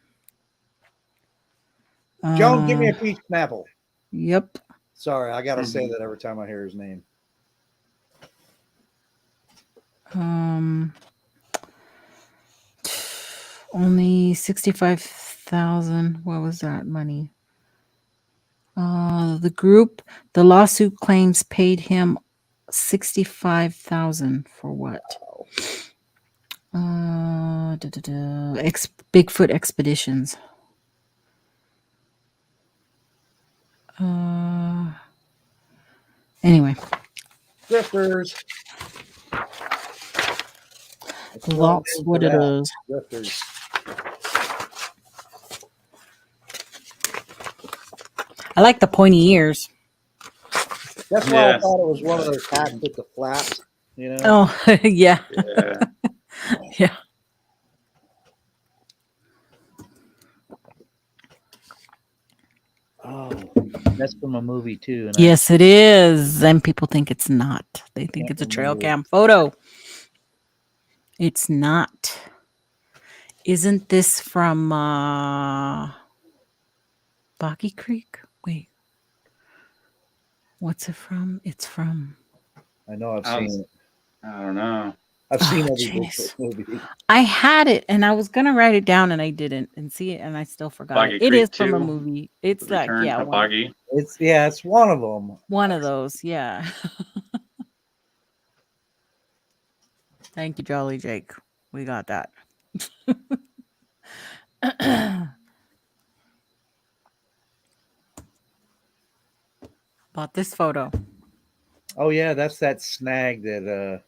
Joan, give me a peach Snapple.
Yep.
Sorry, I gotta say that every time I hear his name.
Only 65,000. What was that money? The lawsuit claims paid him 65,000 for what? Bigfoot expeditions. Anyway.
Drifters.
That's what it is.
Drifters.
I like the pointy ears.
That's why I thought it was one of those hats with the flaps, you know?
Oh, yeah. Yeah.
Oh, that's from a movie too. And
yes, it is. And people think it's not. They think it's a trail cam photo. It's not. Isn't this from Boggy Creek? Wait. What's it from? It's from.
I know I've seen it.
I don't know.
I've seen every Bigfoot movie.
I had it and I was gonna write it down and I didn't and see it and I still forgot
Boggy
it. It
Creek
is from a
2,
movie. It's like
Boggy.
It's one of them.
One of those, yeah. Thank you, Jolly Jake. We got that. Bought this photo.
Oh yeah, that's that snag that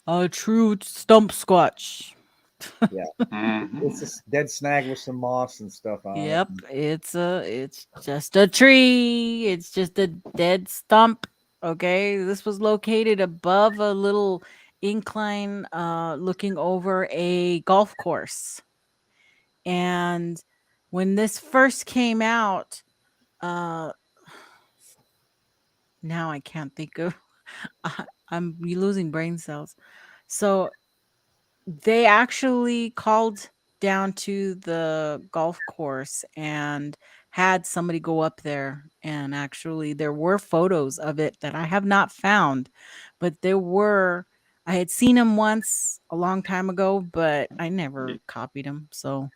a true stump squatch.
Yeah. It's a dead snag with some moss and stuff on
it. It's just a tree. It's just a dead stump. Okay. This was located above a little incline looking over a golf course. And when this first came out, now I can't think of I'm losing brain cells. So they actually called down to the golf course and had somebody go up there, and actually there were photos of it that I have not found, but I had seen them once a long time ago, but I never copied them. So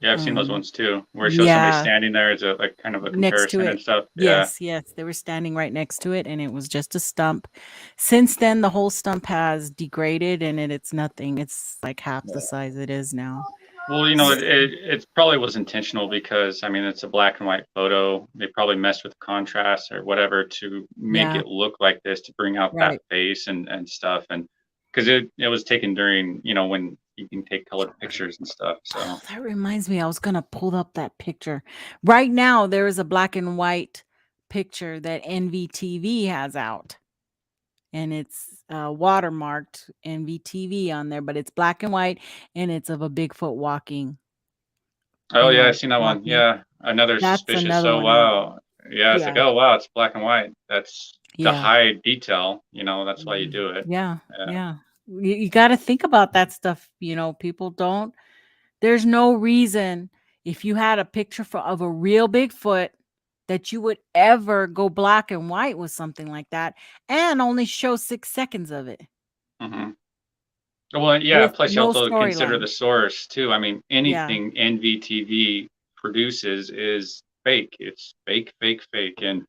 yeah, I've seen those ones too, where it shows somebody standing there as a like kind of a comparison and stuff.
Yes, they were standing right next to it, and it was just a stump. Since then, the whole stump has degraded, and it's nothing. It's like half the size it is now.
Well, it probably was intentional because I mean it's a black and white photo. They probably messed with contrast or whatever to make
Yeah,
it look like this to bring out that
right.
face and stuff. And because it was taken during when you can take colored pictures and stuff.
Oh,
So
that reminds me, I was gonna pull up that picture. Right now, there is a black and white picture that NVTV has out, and it's watermarked NVTV on there, but it's black and white, and it's of a Bigfoot walking.
oh yeah, I've seen that one.
Walking.
Yeah, another
That's
suspicious.
another
So
one out.
wow, yeah, it's like
Yeah,
oh wow, it's black and white. That's the
yeah.
high detail. That's why you
Mhm.
do it.
Yeah,
Yeah.
yeah. You got to think about that stuff. People don't. There's no reason if you had a picture of a real Bigfoot that you would ever go black and white with something like that and only show 6 seconds of it
hmm Well, yeah.
with
Plus, you
no
also consider
storyline.
the source too. I mean,
Yeah,
anything NVTV produces is fake. It's fake, fake, fake. And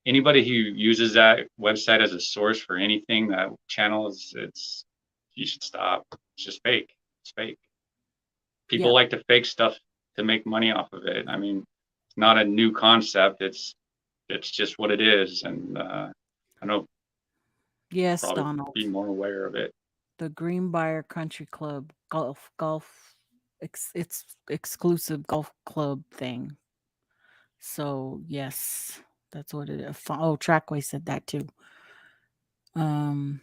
anybody who uses that website as a source for anything, that channel it's you should stop. It's just fake. It's fake. People
yeah,
like to fake stuff to make money off of it. I mean, it's not a new concept. It's just what it is, and I know
yes,
probably be
Donald.
more aware of it.
The Greenbrier Country Club golf, it's exclusive golf club thing. So yes, that's what it is. Oh, Trackway said that too. Um,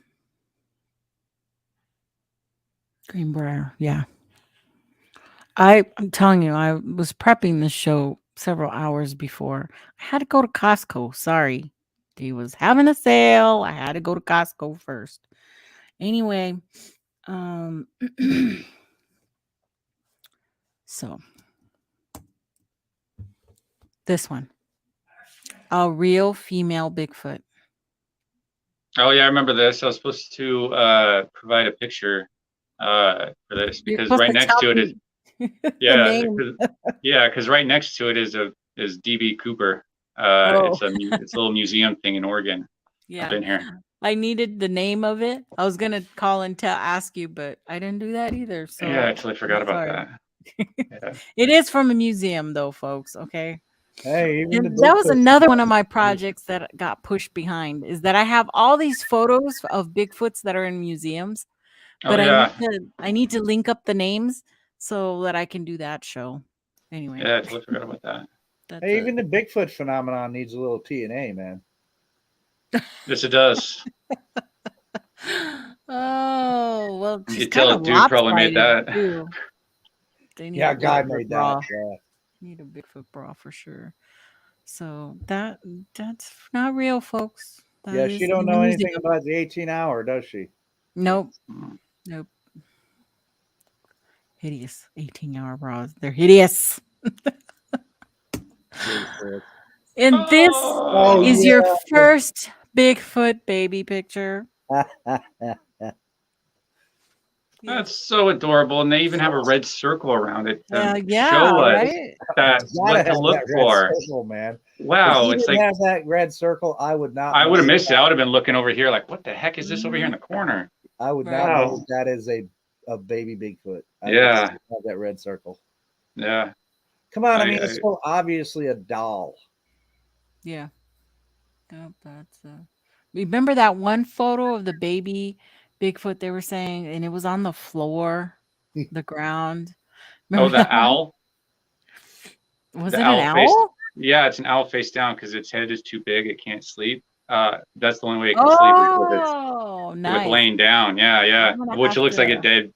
Greenbrier, yeah. I'm telling you, I was prepping this show several hours before. I had to go to Costco. Sorry. He was having a sale. I had to go to Costco first. Anyway, um so this one. A real female Bigfoot.
Oh yeah, I remember this. I was supposed to provide a picture for this
You're
because
supposed
right
to
next
tell
to it is
me the
yeah,
name.
because right next to it is DB Cooper.
Oh,
It's a little museum thing in Oregon. I've
yeah.
been here.
I needed the name of it. I was gonna call and ask you, but I didn't do that either.
Yeah, I
So
totally
I'm
forgot about
sorry.
that. Yeah.
It is from a museum though, folks. Okay.
Hey, even the
And that was
Bigfoot
another one
stuff.
of my projects that got pushed behind is that I have all these photos of Bigfoots that are in museums,
Oh
but
yeah.
I need to link up the names so that I can do that show. Anyway,
Yeah, I totally forgot about that.
that's
Hey,
a
even the Bigfoot phenomenon needs a little TNA, man.
Yes, it does.
Oh, well,
You
she's
could
kind
tell a
of
dude probably made
lopsided
that.
too. They need
Yeah,
a
a guy
Bigfoot
made that.
bra.
Yeah.
Need a Bigfoot bra for sure. So that's not real, folks. That
Yeah, she
is in
don't
the
know anything
museum.
about the 18-hour, does she?
Nope.
Mm.
Nope. Hideous 18-hour bras. They're hideous.
Bigfoot.
And this
Oh
Oh,
is your
yeah.
first Bigfoot baby picture. Yes.
that's so adorable, and they even have a red circle around it to
Yeah,
show us
right?
that
Gotta
what to
have
look
that red
for.
circle, man. If
Wow,
he
it's
didn't
like
have that red circle, I would not
I would have
know.
missed it. I would have been looking over here like, what the heck is this over here in
Mhm.
the corner?
I would not
Right.
know
Wow.
that is a baby Bigfoot. If he
Yeah,
didn't have that red circle.
yeah.
Come on, I mean,
I
it's so obviously a doll.
Yeah. Yep, that's remember that one photo of the baby Bigfoot they were saying, and it was on the floor, the ground.
oh,
Remember
the
that one?
owl,
Was
the
it an
owl face.
owl?
Yeah, it's an owl face down because its head is too big. It can't sleep. That's the only way it can sleep is
Oh,
with
nice.
laying down. Yeah, yeah.
I'm gonna
Which
have
looks like a
to
dead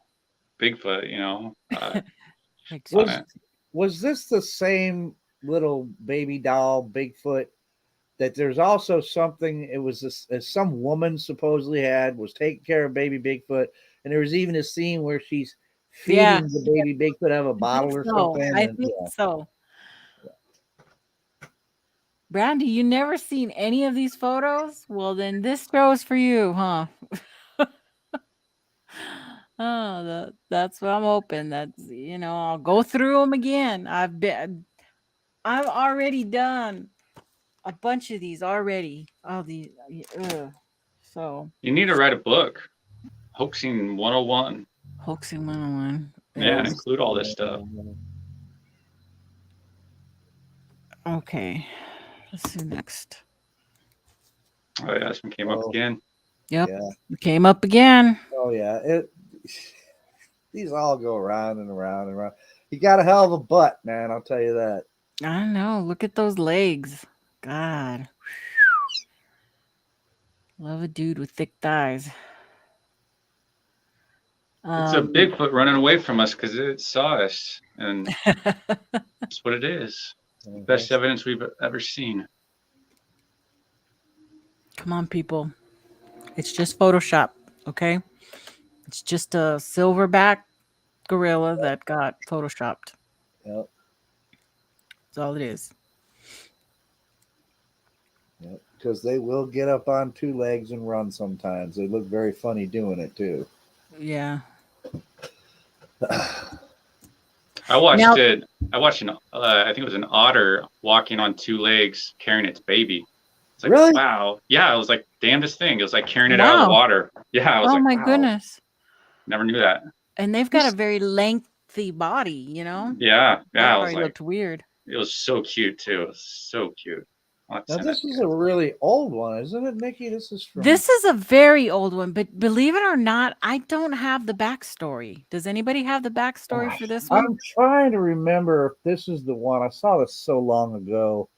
Bigfoot, on
Was
it.
exchange.
was this the same little baby doll Bigfoot that there's also something it was some woman supposedly was taking care of baby Bigfoot, and there was even a scene where she's
Yeah,
feeding the baby Bigfoot out of a
I think
bottle or
so.
something.
I
And
think so. Brandy, you never seen any of these photos? Well, then this show's for you, huh? Oh, that's what I'm hoping. I'll go through them again. I've already done a bunch of these already. All these, so
You need to write a book, Hoaxing 101.
hoaxing 101.
Yeah,
It's-
include all this stuff.
Okay. Let's see next.
Oh yeah, this one came up
Oh,
again.
Yep.
yeah.
Came up again.
Oh yeah. These all go around and around and around. He got a hell of a butt, man. I'll tell you that.
I know. Look at those legs. God. Love a dude with thick thighs.
It's a
Um,
Bigfoot running away from us because it saw us, and that's what it is. Best evidence we've ever seen.
come on, people. It's just Photoshop, okay? It's just a silverback gorilla that got photoshopped.
Yep.
That's all it is.
Yep. Because they will get up on two legs and run sometimes. They look very funny doing it too.
Yeah.
I watched
Now,
it. I watched I think it was an otter walking on two legs carrying its baby. It's like,
Really?
wow. Yeah, it was like damnedest thing. It was like carrying it out of the
wow.
water. Yeah, I was
Oh
like,
my
wow.
goodness.
Never knew that.
And they've got a very lengthy body, you know?
Yeah,
That
I was
probably
like,
looked weird.
it was so cute too. It was so cute. I'll
Now
send
this
it
is
to
a
you.
really old one, isn't it, Nikki? This is from.
This is a very old one, but believe it or not, I don't have the backstory. Does anybody have the backstory for this one?
I'm trying to remember if this is the one. I saw this so long ago.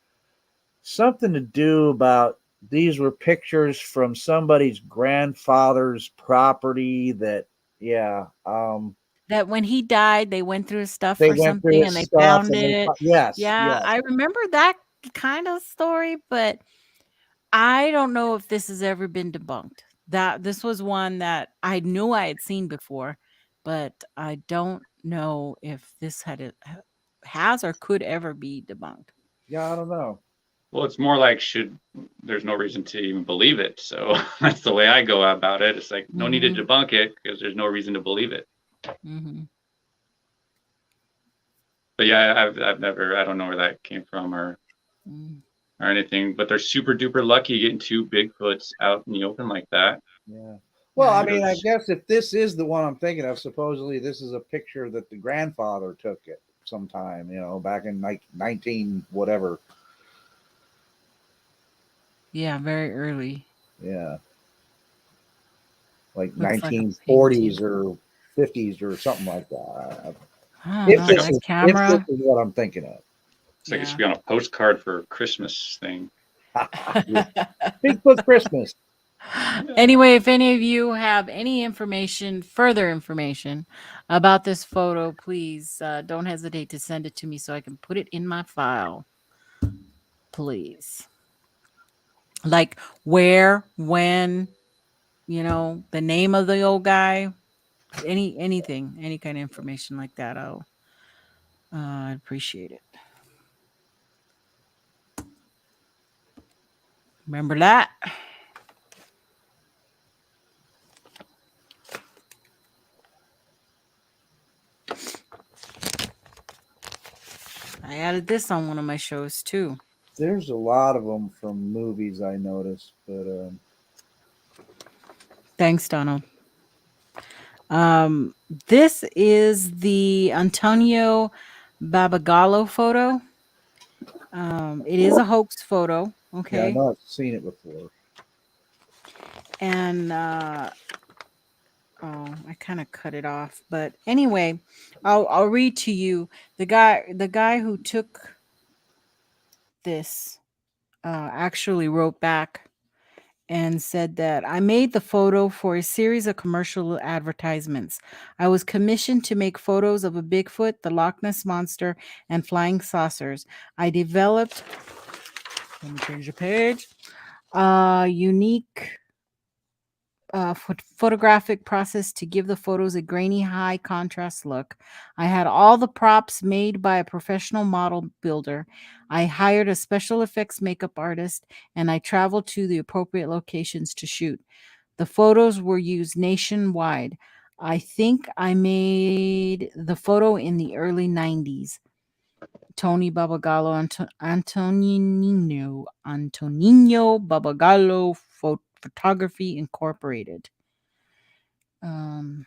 Something to do about these were pictures from somebody's grandfather's property that, yeah,
That when he died, they went through his stuff
they
or
went through
something and
his
they
stuff
found
and they,
it.
yes,
Yeah,
yes.
I remember that kind of story, but I don't know if this has ever been debunked. That this was one that I knew I had seen before, but I don't know if this has or could ever be debunked.
Yeah, I don't know.
Well, it's more like there's no reason to even believe it. So that's the way I go about it. It's like no need to
Mhm.
debunk it because there's no reason to believe it.
Mhm.
But yeah, I've never, I don't know where that came from
Mm.
or anything. But they're super duper lucky getting two Bigfoots out in the open like that.
Yeah. Well, I
Right.
mean, I guess if this is the one I'm thinking of, supposedly this is a picture that the grandfather took it sometime, back in like 19 whatever.
Yeah, very early.
Yeah. Like
Looks like a painting.
1940s or 50s or something like that.
I don't
If
know,
It's like
this
a,
that
is if this
camera.
is what I'm thinking of.
it's like it should
Yeah.
be on a postcard for a Christmas thing.
Yeah. Bigfoot Christmas.
Anyway, if any of you have any further information about this photo, please don't hesitate to send it to me so I can put it in my file. Please. Like where, when, the name of the old guy, anything, any kind of information like that. I'd appreciate it. Remember that? I added this on one of my shows too.
There's a lot of them from movies I noticed, but
Thanks, Donald. This is the Antonio Babagallo photo. It is a hoax photo,
yeah, I
okay?
know I've seen it before.
And I kind of cut it off, but anyway, I'll read to you. The guy who took this actually wrote back and said that I made the photo for a series of commercial advertisements. I was commissioned to make photos of a Bigfoot, the Loch Ness Monster, and flying saucers. I developed, let me change the page, a unique photographic process to give the photos a grainy, high contrast look. I had all the props made by a professional model builder. I hired a special effects makeup artist, and I traveled to the appropriate locations to shoot. The photos were used nationwide. I think I made the photo in the early 90s. Tony Babagallo, Antonino Babagallo Photography Incorporated. Um,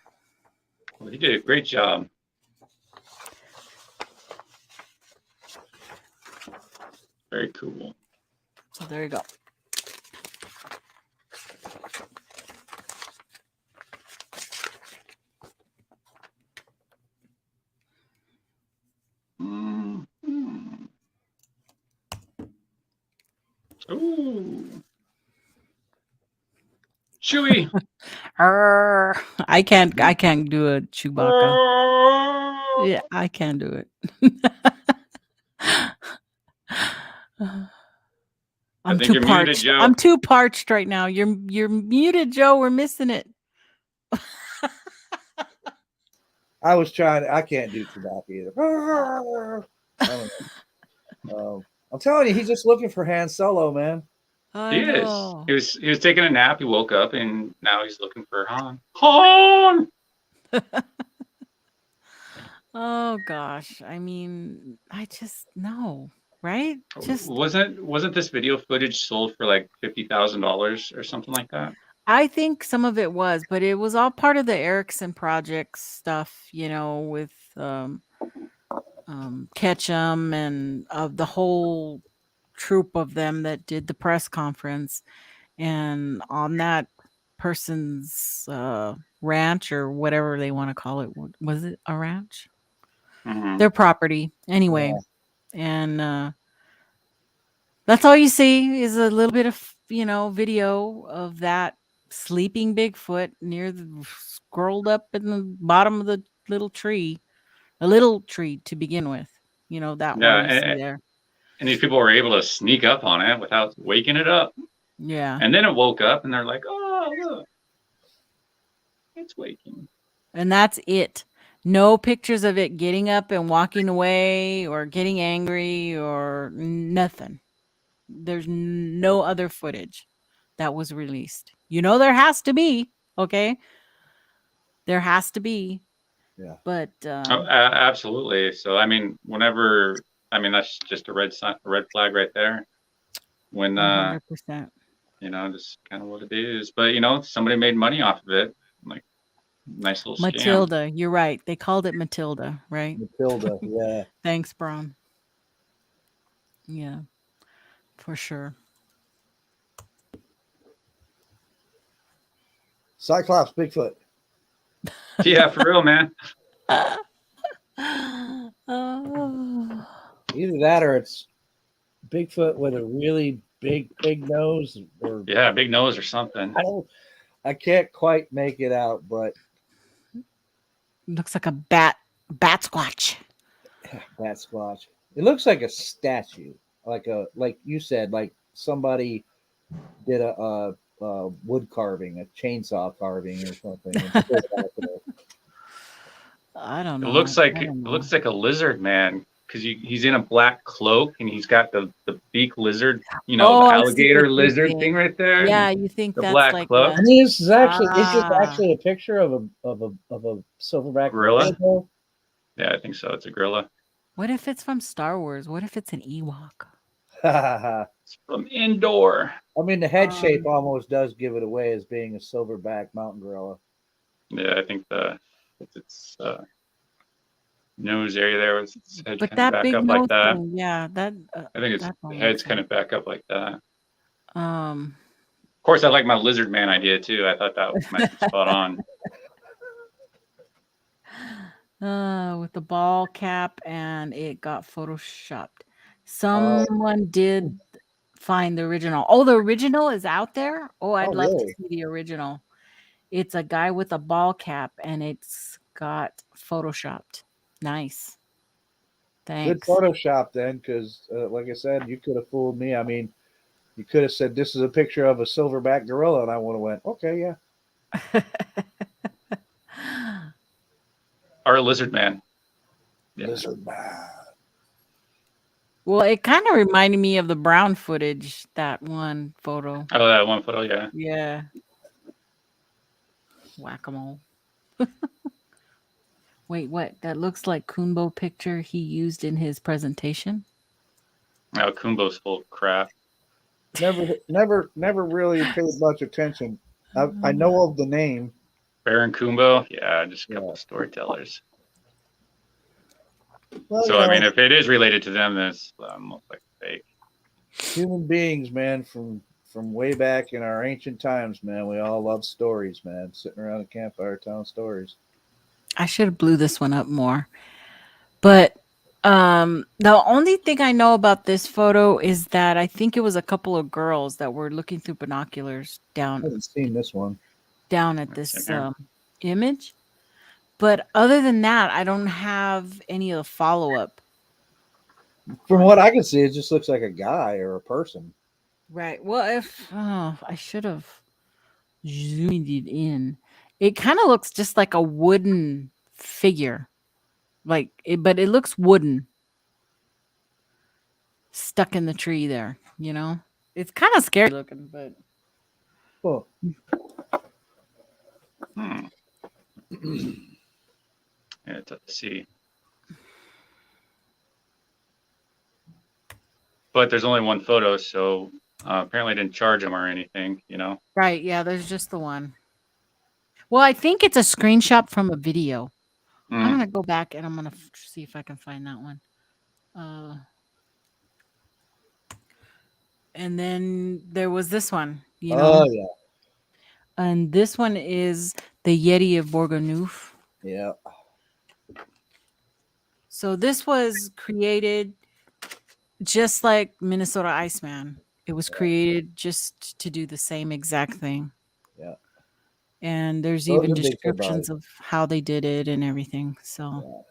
Well, he did a great job. Very cool.
So there you go.
Mm-hmm. Ooh. Chewy.
I can't do a Chewbacca. Yeah, I can't do it.
I
I'm
think
too
you're muted,
parched.
Joe.
I'm too parched right now. You're muted, Joe. We're missing it.
I was trying. I can't do Chewbacca either. I don't know. I'm telling you, he's just looking for Han Solo, man.
He
I
is.
know.
He was taking a nap. He woke up and now he's looking for Han. Han.
Oh gosh. I mean, I just no, right? Just
Wasn't this video footage sold for like $50,000 or something like that?
I think some of it was, but it was all part of the Erickson project stuff, with Ketchum and the whole troop of them that did the press conference. And on that person's ranch or whatever they want to call it, was it a ranch?
Mm-hmm.
Their property, anyway.
Yeah.
And that's all you see is a little bit of video of that sleeping Bigfoot scrolled up in the bottom of the little tree, a little tree to begin with. That
Yeah,
one you see there.
and these people were able to sneak up on it without waking it up.
Yeah.
And then it woke up and they're like, oh, look, it's waking.
And that's it. No pictures of it getting up and walking away or getting angry or nothing. There's no other footage that was released. There has to be, okay? There has to be.
Yeah.
But
Absolutely. So I mean, that's just a red flag right there. When
100%.
just kind of what it is. But somebody made money off of it, like nice little scam.
Matilda, you're right. They called it Matilda, right?
Matilda, yeah.
Thanks, Braun. Yeah, for sure.
Cyclops, Bigfoot.
Yeah, for real, man.
Oh.
Either that or it's Bigfoot with a really big nose, or
Yeah, big nose or something.
I can't quite make it out, but
Looks like a bat squatch.
Bat Squatch. It looks like a statue, like you said, like somebody did a wood carving, a chainsaw carving or something.
I don't know.
It looks like a lizard man because he's in a black cloak and he's got the beak lizard, alligator lizard thing right there.
Yeah, you think
the
that's
black
like
cloak.
I mean, this is actually a picture of a silverback
gorilla.
gorilla.
Yeah, I think so. It's a gorilla.
What if it's from Star Wars? What if it's an Ewok?
It's from Indoor.
I mean, the head shape almost does give it away as being a silverback mountain gorilla.
Yeah, I think its nose area there was its head
But
kind
that
of back
big
up
nose
like that.
thing, yeah, that.
I think its head's kind of back up like that.
Of
Of course, I like my lizard man idea too. I thought that might be spot on.
with the ball cap, and it got photoshopped. Someone did find the original. Oh, the original is out there? Oh, I'd love to see the original. It's a guy with a ball cap, and it's got photoshopped. Nice. Thanks.
Good Photoshop then, because like I said, you could have fooled me. I mean, you could have said this is a picture of a silverback gorilla, and I would have went, okay, yeah.
Or lizard man.
Yeah. Lizard man.
Well, it kind of reminded me of the brown footage, that one photo.
Oh, that one photo, yeah.
Yeah. Whack-a-mole. Wait, what? That looks like Kunbo picture he used in his presentation?
Oh, Kumbo's full of crap.
Never really paid much attention. I know of the name.
Baron Kumbo? Yeah, just a couple of storytellers.
Well,
so, I mean, if it is related to them, then it's almost like fake.
human beings, man, from way back in our ancient times, man. We all love stories, man. Sitting around a campfire telling stories.
I should have blew this one up more. But the only thing I know about this photo is that I think it was a couple of girls that were looking through binoculars
I
down
haven't seen this one.
at
That's in
this
here.
image. But other than that, I don't have any of the follow up.
From what I can see, it just looks like a guy or a person.
Right. Well, if I should have zoomed it in. It kind of looks just like a wooden figure. But it looks wooden stuck in the tree there, you know? It's kind of scary looking, but
Oh,
Hmm. Yeah, let's see. But there's only one photo, so apparently I didn't charge him or anything, you know.
right, yeah, there's just the one. Well, I think it's a screenshot from a video. I'm
Mm.
gonna go back and I'm gonna see if I can find that one. And then there was this one, you know,
oh yeah,
and this one is the Yeti of Bourgoneuf.
yeah.
So this was created just like Minnesota Iceman. It was created just to do the same exact thing.
Yeah.
And there's
Those
even
are Bigfoot
descriptions
bodies.
of how they did it and everything. So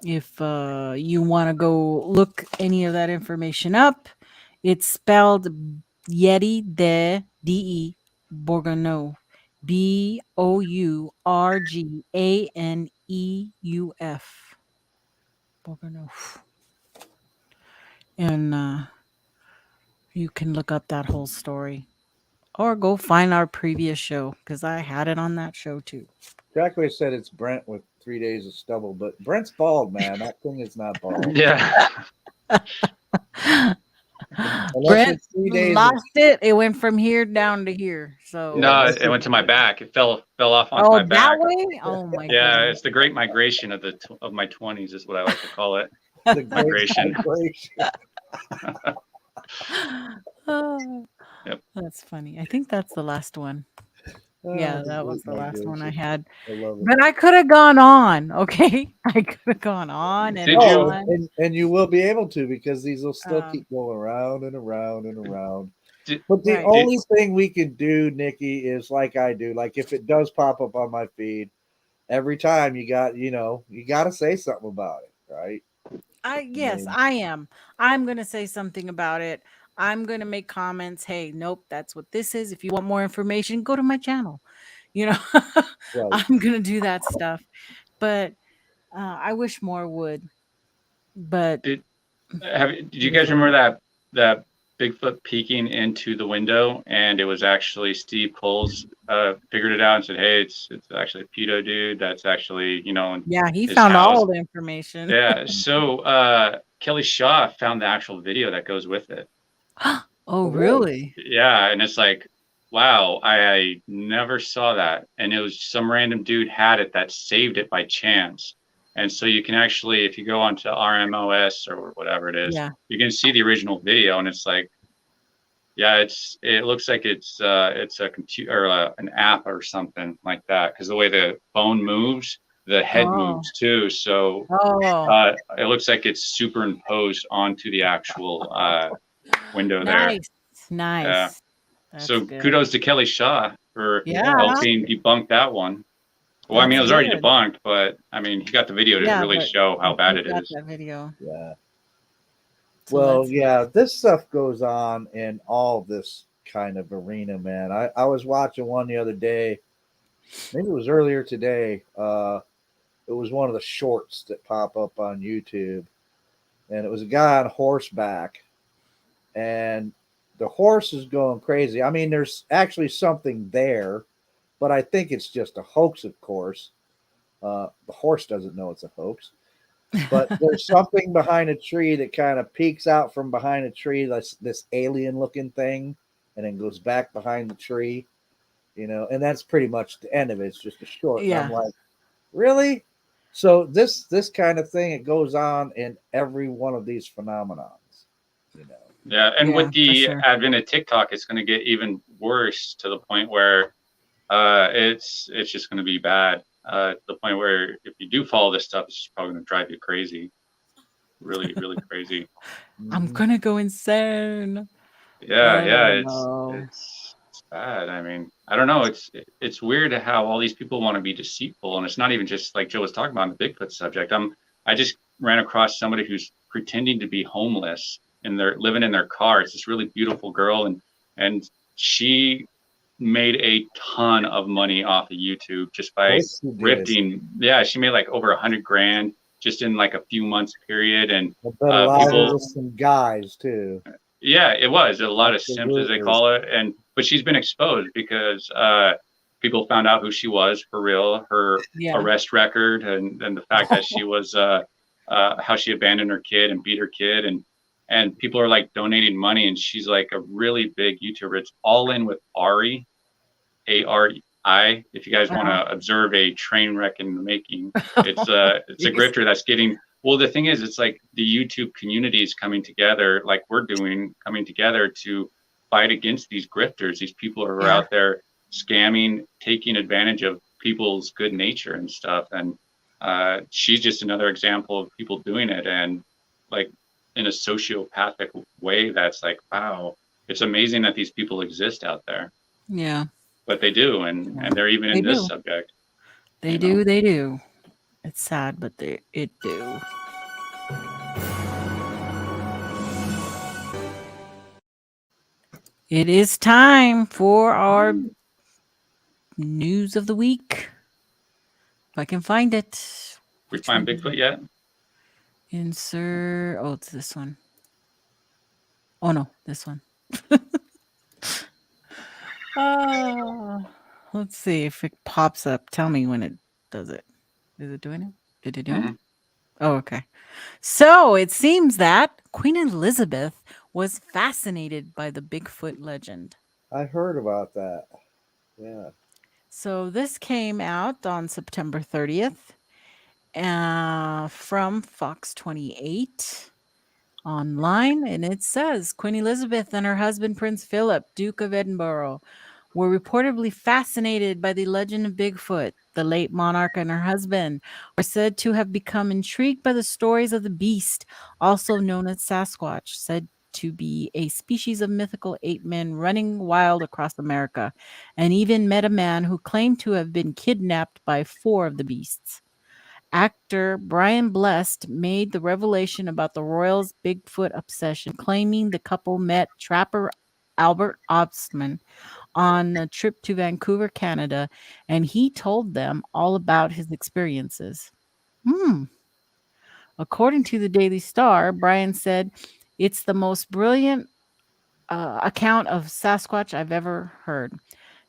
Yeah.
if you want to go look any of that information up, it's spelled Yeti de De Bourgoneuf. Bourganeuf. Bourgoneuf. And you can look up that whole story or go find our previous show because I had it on that show too.
Jackway said it's Brent with 3 days of stubble, but Brent's bald, man. That thing is not bald.
Yeah.
Unless
Brent
it's 3 days of
lost it. It went from here down to here. So
Yeah,
No,
that's
it went to my back. It fell off onto
oh,
my
that
back.
way. Oh my
Yeah,
goodness.
it's the great migration of my 20s is what I like to call it.
the great
Migration.
migration.
Oh,
Yep.
that's funny. I think that's the last one.
Oh,
Yeah,
the
that was
great
the last one I
migration.
had.
I love it.
But I could have gone on. Okay, I could have gone on and
Did you?
on.
And you will be able to because these will still
Um,
keep going around and around and around.
Did,
But the
Right.
only thing we can do, Nikki, is like I do. Like if it does pop up on my feed, every time you got to say something about it, right?
Yes,
mean-
I am. I'm gonna say something about it. I'm gonna make comments. Hey, nope, that's what this is. If you want more information, go to my channel. You know,
Right.
I'm gonna do that stuff. But I wish more would. But
did you guys remember that Bigfoot peeking into the window, and it was actually Steve Coles figured it out and said, "Hey, it's actually a pedo dude. That's actually
yeah, he
his
found
house."
all the information.
Yeah. So Kelly Shaw found the actual video that goes with it.
Oh,
really?
really?
Yeah, and it's like, wow, I never saw that. And it was some random dude had it that saved it by chance. And so you can actually, if you go onto RMOS or whatever it is,
Yeah.
you can see the original video, and it's like, yeah, it looks like it's a computer or an app or something like that, because the way the phone moves, the head
Oh.
moves too. So
Oh,
it looks like it's superimposed onto the actual window there.
nice, nice.
Yeah.
That's
So
good.
kudos to Kelly Shaw for
Yeah,
helping debunk that one. Well, I mean, it
that's
was already
good.
debunked, but I mean, he got the video to
Yeah,
really
but
show how bad
you
it
got
is.
that video.
Yeah.
So
Well,
that's
yeah, this stuff goes on in all this kind of arena, man. I was watching one the other day. Maybe it was earlier today. It was one of the shorts that pop up on YouTube, and it was a guy on horseback, and the horse is going crazy. I mean, there's actually something there, but I think it's just a hoax, of course. The horse doesn't know it's a hoax, but there's something behind a tree that kind of peeks out from behind a tree, this alien looking thing, and then goes back behind the tree, and that's pretty much the end of it. It's just a short. And I'm
Yeah.
like, really? So this kind of thing, it goes on in every one of these phenomenons. you know.
Yeah, and
Yeah,
with
for
the
sure.
advent of TikTok, it's going to get even worse to the point where it's just going to be bad. To the point where if you do follow this stuff, it's just probably going to drive you crazy, really, really crazy.
I'm
Mhm.
gonna go insane.
Yeah, yeah,
Oh no.
it's bad. I mean, I don't know. It's weird how all these people want to be deceitful, and it's not even just like Joe was talking about the Bigfoot subject. I just ran across somebody who's pretending to be homeless and they're living in their car. It's this really beautiful girl, and she made a ton of money off of YouTube just
Of
by
course you did.
grifting. Yeah, she made like over 100 grand just in like a few months period, and
I bet a lot of it
people.
was some guys too.
Yeah, it was a lot of simps, as they
Absolutely.
call it, and but she's been exposed because people found out who she was for real, her
Yeah.
arrest record, and the fact that she was how she abandoned her kid and beat her kid, and people are like donating money, and she's like a really big YouTuber. It's all in with Ari, ARI. If you guys want
Uh-huh.
to observe a train wreck in the making, it's a
Jeez.
grifter that's getting. Well, the thing is, it's like the YouTube community is coming together, like we're doing, coming together to fight against these grifters. These people who are
Yeah.
out there scamming, taking advantage of people's good nature and stuff. And she's just another example of people doing it, and like in a sociopathic way. That's like, wow, it's amazing that these people exist out there,
Yeah.
but they do,
Yeah.
and they're even
They
in this
do.
subject,
They
you know.
do. They do. It's sad, but they it do. It is time for our news of the week. If I can find it.
We
Which one
find
is
Bigfoot
it?
yet?
Insert. Oh, it's this one. Oh no, this one. Oh, let's see if it pops up. Tell me when it does it. Is it doing it? Did it do it?
Hmm.
Oh, okay. So it seems that Queen Elizabeth was fascinated by the Bigfoot legend.
I heard about that. Yeah.
So this came out on September 30th from Fox 28 online, and it says Queen Elizabeth and her husband Prince Philip, Duke of Edinburgh, were reportedly fascinated by the legend of Bigfoot. The late monarch and her husband are said to have become intrigued by the stories of the beast, also known as Sasquatch, said to be a species of mythical ape men running wild across America, and even met a man who claimed to have been kidnapped by four of the beasts. Actor Brian Blessed made the revelation about the royals' Bigfoot obsession, claiming the couple met trapper Albert Obstman on a trip to Vancouver, Canada, and he told them all about his experiences. Hmm. According to the Daily Star, Brian said, "It's the most brilliant account of Sasquatch I've ever heard.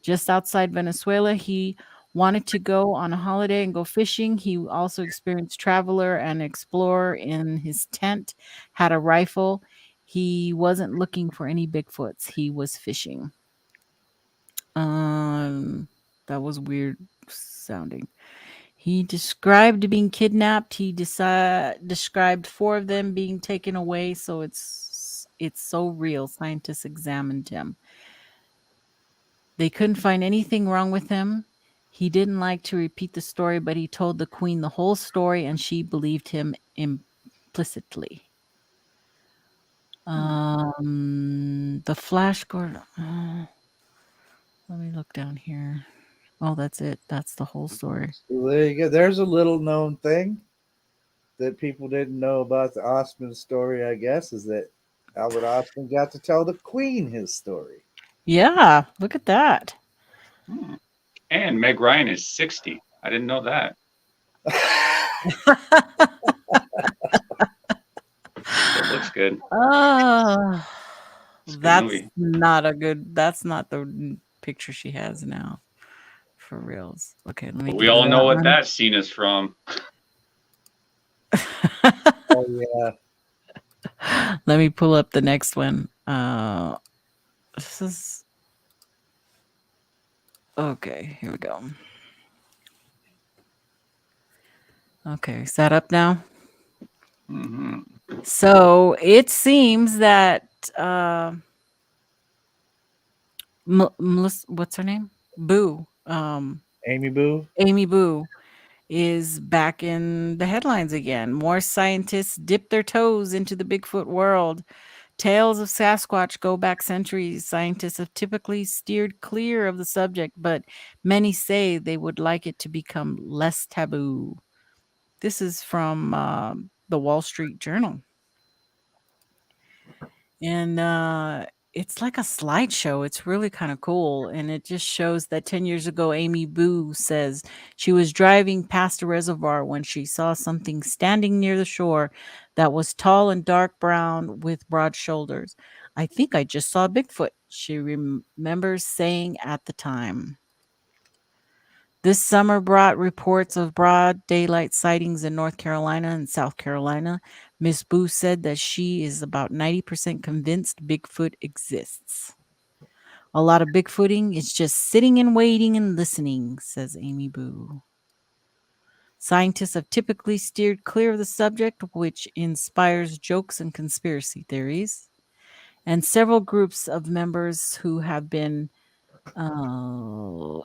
Just outside Venezuela, he wanted to go on a holiday and go fishing. He also experienced traveler and explorer in his tent, had a rifle. He wasn't looking for any Bigfoots. He was fishing." Um, that was weird sounding. He described being kidnapped. He described four of them being taken away. So it's so real. Scientists examined him. They couldn't find anything wrong with him. He didn't like to repeat the story, but he told the queen the whole story, and she believed him implicitly. The Flash Gordon. Let me look down here. Oh, that's it. That's the whole story.
So there you go. There's a little known thing that people didn't know about the Osmond story, I guess, is that Albert Osmond got to tell the Queen his story.
Yeah, look at that.
Hmm. And Meg Ryan is 60. I didn't know that. Still looks good.
Oh,
It's a good movie.
that's not the picture she has now. For reals. Okay, let me
But we
go to
all know
that
what
one.
that scene is from.
Oh yeah.
Let me pull up the next one. This is okay. Here we go. Okay, is that up now?
Mhm.
So it seems that what's her name? Boo.
Amy Boo.
Amy Boo is back in the headlines again. More scientists dip their toes into the Bigfoot world. Tales of Sasquatch go back centuries. Scientists have typically steered clear of the subject, but many say they would like it to become less taboo. This is from the Wall Street Journal. And it's like a slideshow. It's really kind of cool. And it just shows that 10 years ago, Amy Boo says she was driving past a reservoir when she saw something standing near the shore that was tall and dark brown with broad shoulders. I think I just saw Bigfoot, she remembers saying at the time. This summer brought reports of broad daylight sightings in North Carolina and South Carolina. Miss Boo said that she is about 90% convinced Bigfoot exists. A lot of Bigfooting is just sitting and waiting and listening, says Amy Boo. Scientists have typically steered clear of the subject, which inspires jokes and conspiracy theories. And several groups of members who have been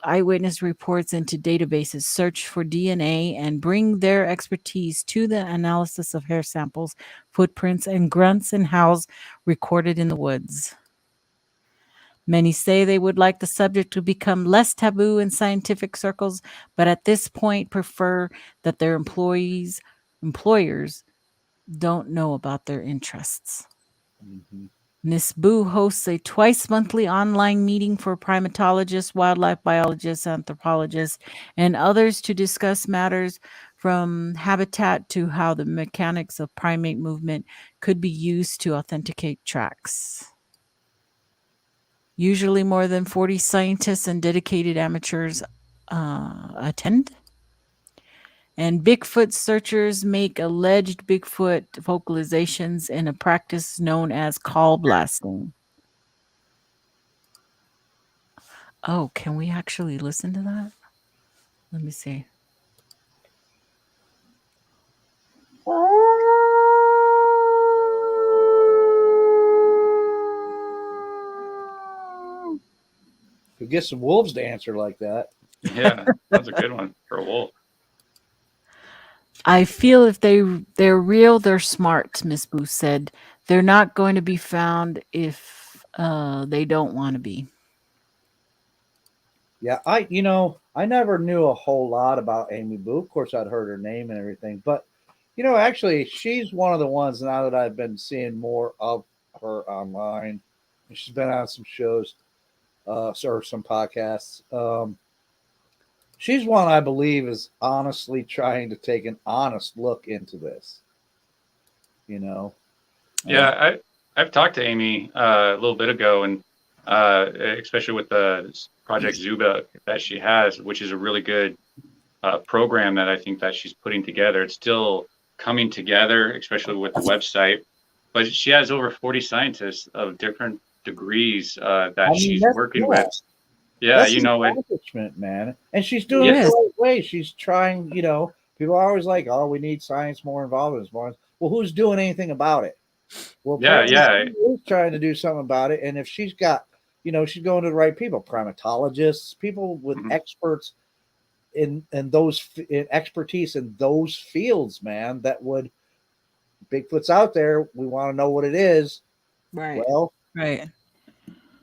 eyewitness reports into databases search for DNA and bring their expertise to the analysis of hair samples, footprints, and grunts and howls recorded in the woods. Many say they would like the subject to become less taboo in scientific circles, but at this point prefer that their employers don't know about their interests.
Mm-hmm.
Miss Boo hosts a twice monthly online meeting for primatologists, wildlife biologists, anthropologists, and others to discuss matters from habitat to how the mechanics of primate movement could be used to authenticate tracks. Usually, more than 40 scientists and dedicated amateurs attend. And Bigfoot searchers make alleged Bigfoot vocalizations in a practice known as call blasting. Oh, can we actually listen to that? Let me see.
Could get some wolves to answer like that.
Yeah, that's a good one for a wolf.
I feel if they're real, they're smart, Miss Booth said. They're not going to be found if they don't want to be.
Yeah, I never knew a whole lot about Amy Boo. Of course, I'd heard her name and everything, but actually, she's one of the ones now that I've been seeing more of her online. She's been on some shows, or some podcasts. She's one I believe is honestly trying to take an honest look into this. You know,
Yeah, I've talked to Amy a little bit ago, and especially with the Project Zuba that she has, which is a really good program that I think that she's putting together. It's still coming together, especially with the website. But she has over 40 scientists of different degrees that she's
that's
working
yeah,
with. Yeah,
that's
you
an
know it.
accomplishment, man. And she's doing
It
it the
Yes.
is.
right way. She's trying. People are always like, "Oh, we need science more involved in this." More. Well, who's doing anything about it? Well,
Yeah,
apparently
yeah.
she is trying to do something about it. And if she's got, she's going to the right people, primatologists, people with
Mhm.
experts in those in expertise in those fields, man, that would Bigfoot's out there. We want to know what it is.
Right.
Well,
Right.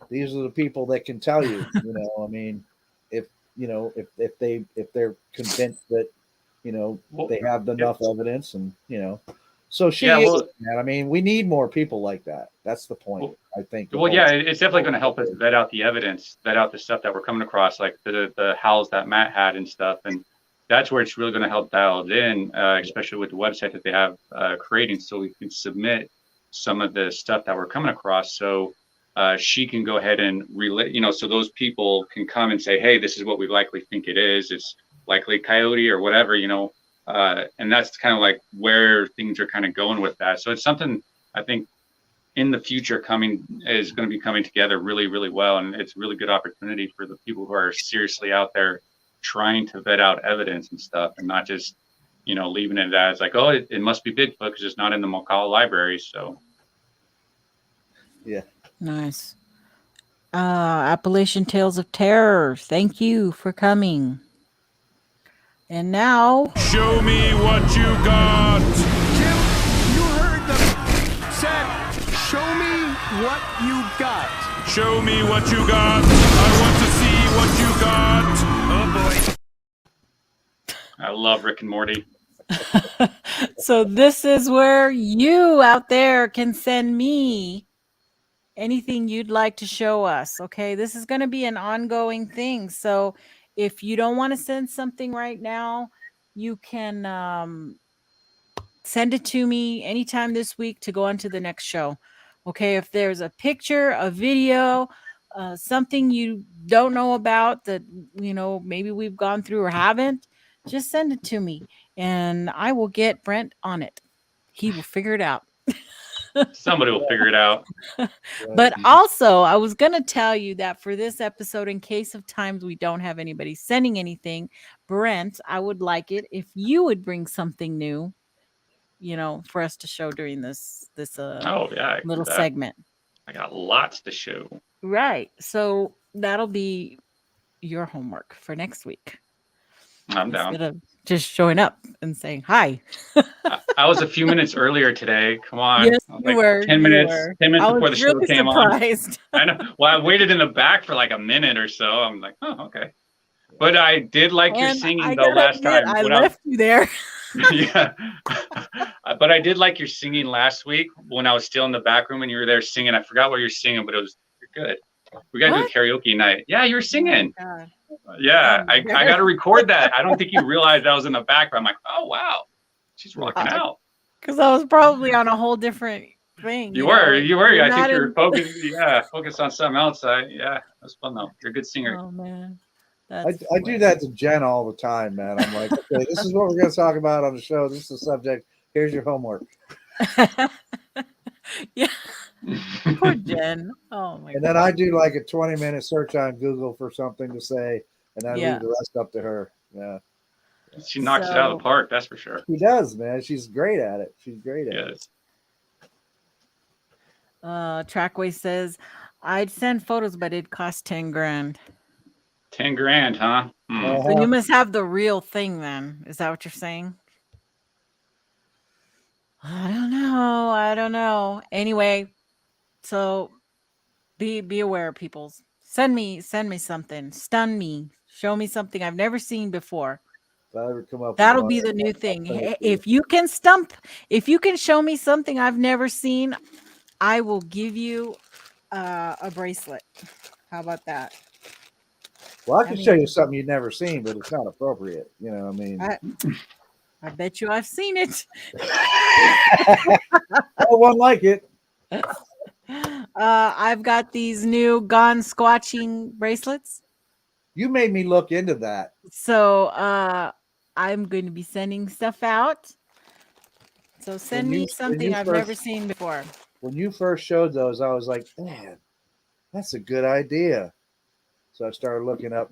these are the people that can tell you. I mean, if if they're convinced that
Well,
they have
yeah,
enough evidence, and so
yeah.
she is, man. I mean, we need more people like that. That's the point.
Well,
I think the
Well,
whole
yeah, it's definitely going to help us vet out the evidence, vet out the stuff that we're coming across, like the howls that Matt had and stuff. And that's where it's really going to help dial it in, especially with the website that they have creating, so we can submit some of the stuff that we're coming across. So she can go ahead and relay, so those people can come and say, hey, this is what we likely think it is. It's likely coyote or whatever, and that's kind of like where things are kind of going with that. So it's something I think in the future coming is going to be coming together really, really well. And it's a really good opportunity for the people who are seriously out there trying to vet out evidence and stuff and not just, leaving it as like, oh, it must be Bigfoot because it's not in the McCall library. So
Yeah.
Nice. Appalachian Tales of Terror. Thank you for coming. And now,
Show me what you got.
Jim, you heard them. Said, show me what you got.
Show me what you got. I want to see what you got. Oh boy.
I love Rick and Morty.
so this is where you out there can send me anything you'd like to show us. Okay, this is going to be an ongoing thing. So if you don't want to send something right now, you can send it to me anytime this week to go on to the next show. Okay, if there's a picture, a video, something you don't know about that maybe we've gone through or haven't, just send it to me and I will get Brent on it. He will figure it out.
Somebody will figure it out.
But also, I was going to tell you that for this episode, in case of times we don't have anybody sending anything, Brent, I would like it if you would bring something new, for us to show during this
Oh yeah,
little segment.
I got lots to show.
Right. So that'll be your homework for next week.
I'm down.
Instead of just showing up and saying hi.
I was a few minutes earlier today. Come on.
Yes,
Like
you were.
10 minutes, 10 minutes before the show
really
came
surprised.
on. I know. Well, I waited in the back for like a minute or so. I'm like, oh, okay. But I did like your singing though last time.
I left you there.
Yeah. But I did like your singing last week when I was still in the back room and you were there singing. I forgot what you're singing, but you're good. We got to do a karaoke night. Yeah, you were singing.
Oh my God.
Yeah, I got to record that. I don't think you realized I was in the background. I'm like, oh, wow. She's rocking out.
Because I was probably on a whole different thing.
You were. I think you were focused on something else. Yeah, that's fun though. You're a good singer.
Oh, man.
I do that to Jen all the time, man. I'm like, okay, this is what we're going to talk about on the show. This is the subject. Here's your homework.
Yeah. Poor Jen. Oh, my God.
And then I do like a 20-minute search on Google for something to say, and I leave the rest up to her. Yeah.
She knocks it out of the park, that's for sure.
She does, man. She's great at it. She's great at it.
Trackway says, I'd send photos, but it'd cost 10 grand.
10 grand, huh?
So you must have the real thing then. Is that what you're saying? I don't know. Anyway, so be aware, peoples. Send me something. Stun me. Show me something I've never seen before. That'll be the new thing. If you can show me something I've never seen, I will give you a bracelet. How about that?
Well, I can show you something you've never seen, but it's not appropriate. You know what I mean?
I bet you I've seen it.
No one like it.
I've got these new Gone Squatching bracelets.
You made me look into that.
So I'm going to be sending stuff out. So send me something I've never seen before.
When you first showed those, I was like, man, that's a good idea. So I started looking up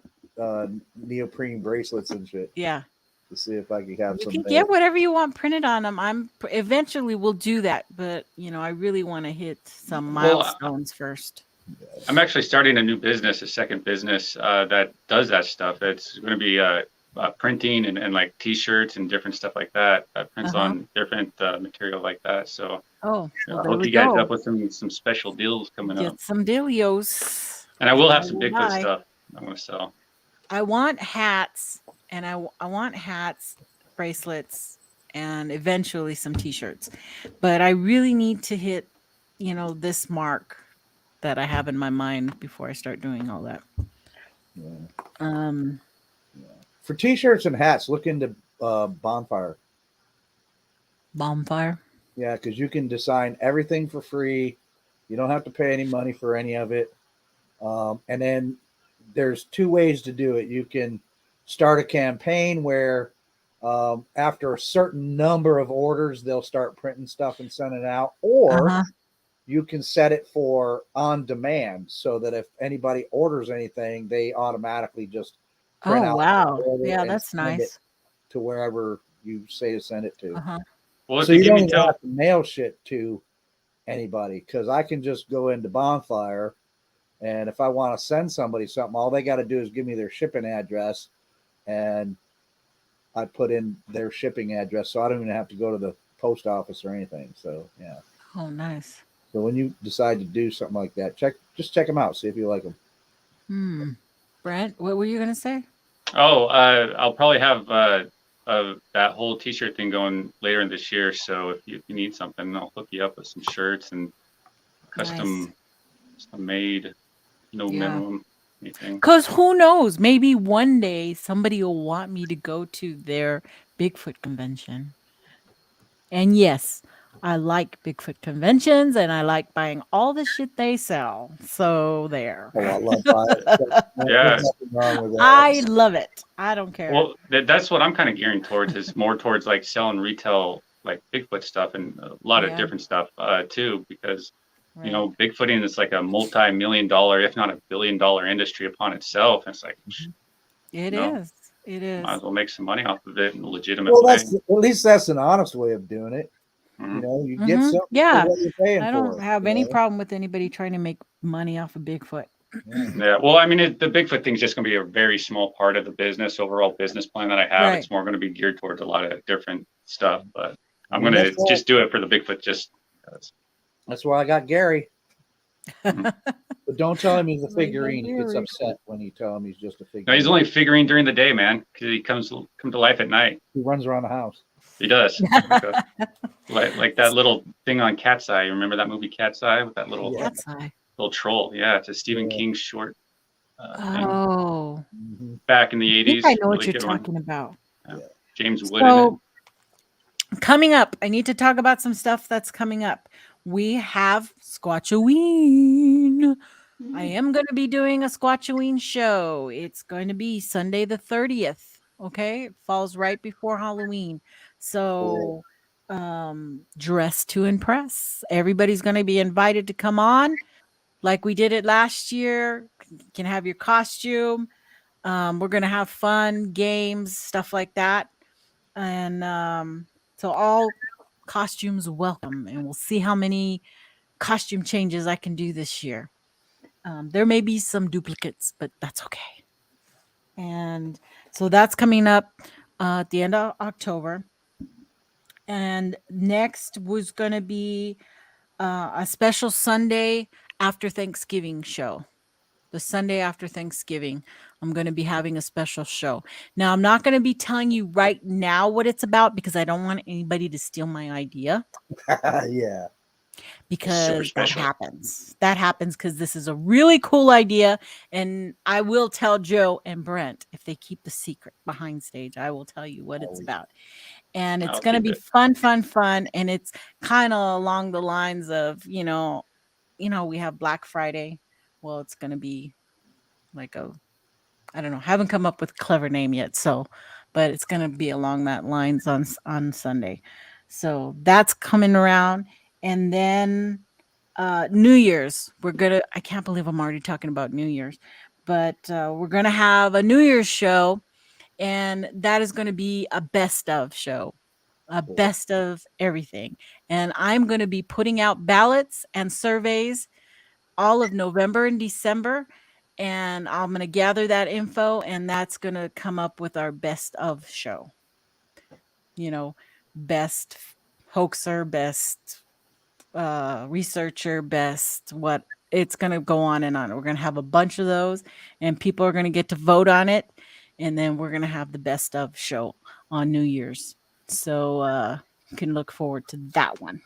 neoprene bracelets and shit.
Yeah.
To see if I could have some.
You can get whatever you want printed on them. Eventually we'll do that, but I really want to hit some milestones first.
I'm actually starting a new business, a second business that does that stuff. It's going to be printing and like T-shirts and different stuff like that. Prints on different material like that. So
I
hope you guys up with some special deals coming up.
Get some dealios.
And I will have some Bigfoot stuff I'm going to sell.
I want hats, and I want hats, bracelets, and eventually some T-shirts. But I really need to hit, this mark that I have in my mind before I start doing all that.
Yeah. For T-shirts and hats, look into Bonfire.
Bonfire?
Yeah, because you can design everything for free. You don't have to pay any money for any of it. And then there's two ways to do it. You can start a campaign where after a certain number of orders, they'll start printing stuff and sending it out. Or you can set it for on demand so that if anybody orders anything, they automatically just print out.
Wow. Yeah, that's nice.
To wherever you say to send it to.
Uh-huh.
Well, if
So
you
you
give
don't
me
even
till
have to mail shit to anybody because I can just go into Bonfire, and if I want to send somebody something, all they got to do is give me their shipping address, and I put in their shipping address, so I don't even have to go to the post office or anything. So yeah.
Oh, nice.
So when you decide to do something like that, just check them out, see if you like them.
Brent, what were you gonna say?
I'll probably have that whole T-shirt thing going later in this year. So if you need something, I'll hook you up with some shirts and
Nice.
custom made, no
Yeah.
minimum anything.
Because who knows? Maybe one day somebody will want me to go to their Bigfoot convention. And yes, I like Bigfoot conventions and I like buying all the shit they sell. So there.
Oh, I love it.
Yeah.
There's nothing wrong with that.
I love it. I don't care.
Well, that's what I'm kind of gearing towards, is more towards like selling retail, like Bigfoot stuff and a lot of
Yeah.
different stuff too, because you
Right.
know, Bigfooting is like a multi-million dollar, if not $1 billion industry upon itself. And it's like,
It
know,
is. It is.
might as well make some money off of it in a legitimate
Well,
way.
at least that's an honest way of doing it.
Mhm.
You know, you get
Mhm.
something
Yeah.
for what you're paying
I
for.
don't have
you
any
know?
problem with anybody trying to make money off of Bigfoot.
Yeah.
Yeah, well, I mean, the Bigfoot thing's just going to be a very small part of the overall business plan that I have.
Right.
It's more going to be geared towards a lot of different stuff, but I'm
mean,
going
that's
to
all-
just do it for the Bigfoot just because.
That's why I got Gary. But don't tell him he's a
Like
figurine. He gets
Gary.
upset when you tell him he's just a figurine.
No, he's only figuring during the day, man, because he come to life at night.
He runs around the house.
He does. like that little thing on Cat's Eye. You remember that movie Cat's Eye with that little
Yeah.
Cat's eye.
little troll? Yeah, it's a Stephen
Yeah.
King short thing
Oh.
Mhm.
back in the
I think
80s.
I know what
Really
you're
good one.
talking about.
James Wood in it.
So coming up, I need to talk about some stuff that's coming up. We have Squatchoween. I am going to be doing a Squatchoween show. It's going to be Sunday the 30th. Okay. It falls right before Halloween. So dress to impress. Everybody's going to be invited to come on like we did it last year. You can have your costume. We're going to have fun, games, stuff like that. And so all costumes welcome, and we'll see how many costume changes I can do this year. There may be some duplicates, but that's okay. And so that's coming up at the end of October. And next was going to be a special Sunday after Thanksgiving show. The Sunday after Thanksgiving, I'm going to be having a special show. Now, I'm not going to be telling you right now what it's about because I don't want anybody to steal my idea.
Yeah.
Because that
special.
happens. That happens because this is a really cool idea. And I will tell Joe and Brent if they keep the secret behind stage. I will tell you what it's about. And it's
I'll
going to
keep
be
it.
fun. And it's kind of along the lines of, we have Black Friday. Well, it's going to be like I don't know, haven't come up with a clever name yet. So, but it's going to be along that lines on Sunday. So that's coming around. And then New Year's, I can't believe I'm already talking about New Year's, but we're going to have a New Year's show. And that is going to be a best of show, a best of everything. And I'm going to be putting out ballots and surveys all of November and December. And I'm going to gather that info, and that's going to come up with our best of show. Best hoaxer, best researcher, best what. It's going to go on and on. We're going to have a bunch of those, and people are going to get to vote on it. And then we're going to have the best of show on New Year's. So you can look forward to that one.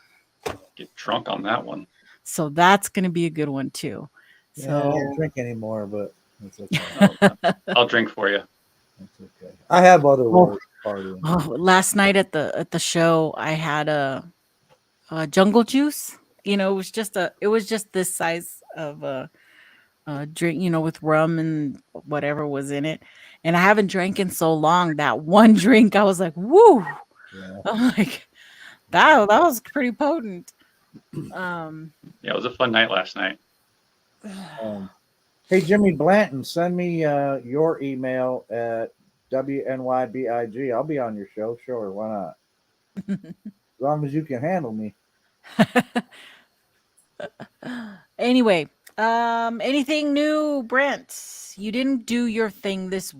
Get drunk on that one.
So that's going to be a good one too.
Yeah, I don't drink anymore, but that's okay.
I'll drink for you.
That's okay. I have other ways of partying.
Last night at the show, I had a jungle juice. It was just this size of a drink, with rum and whatever was in it. And I haven't drank in so long. That one drink, I was like, woo!
Yeah.
I'm like, that was pretty potent.
Yeah, it was a fun night last night.
Hey, Jimmy Blanton, send me your email at WNYBIG. I'll be on your show. Sure, why not? As long as you can handle me.
Anyway, anything new, Brent? You didn't do your thing this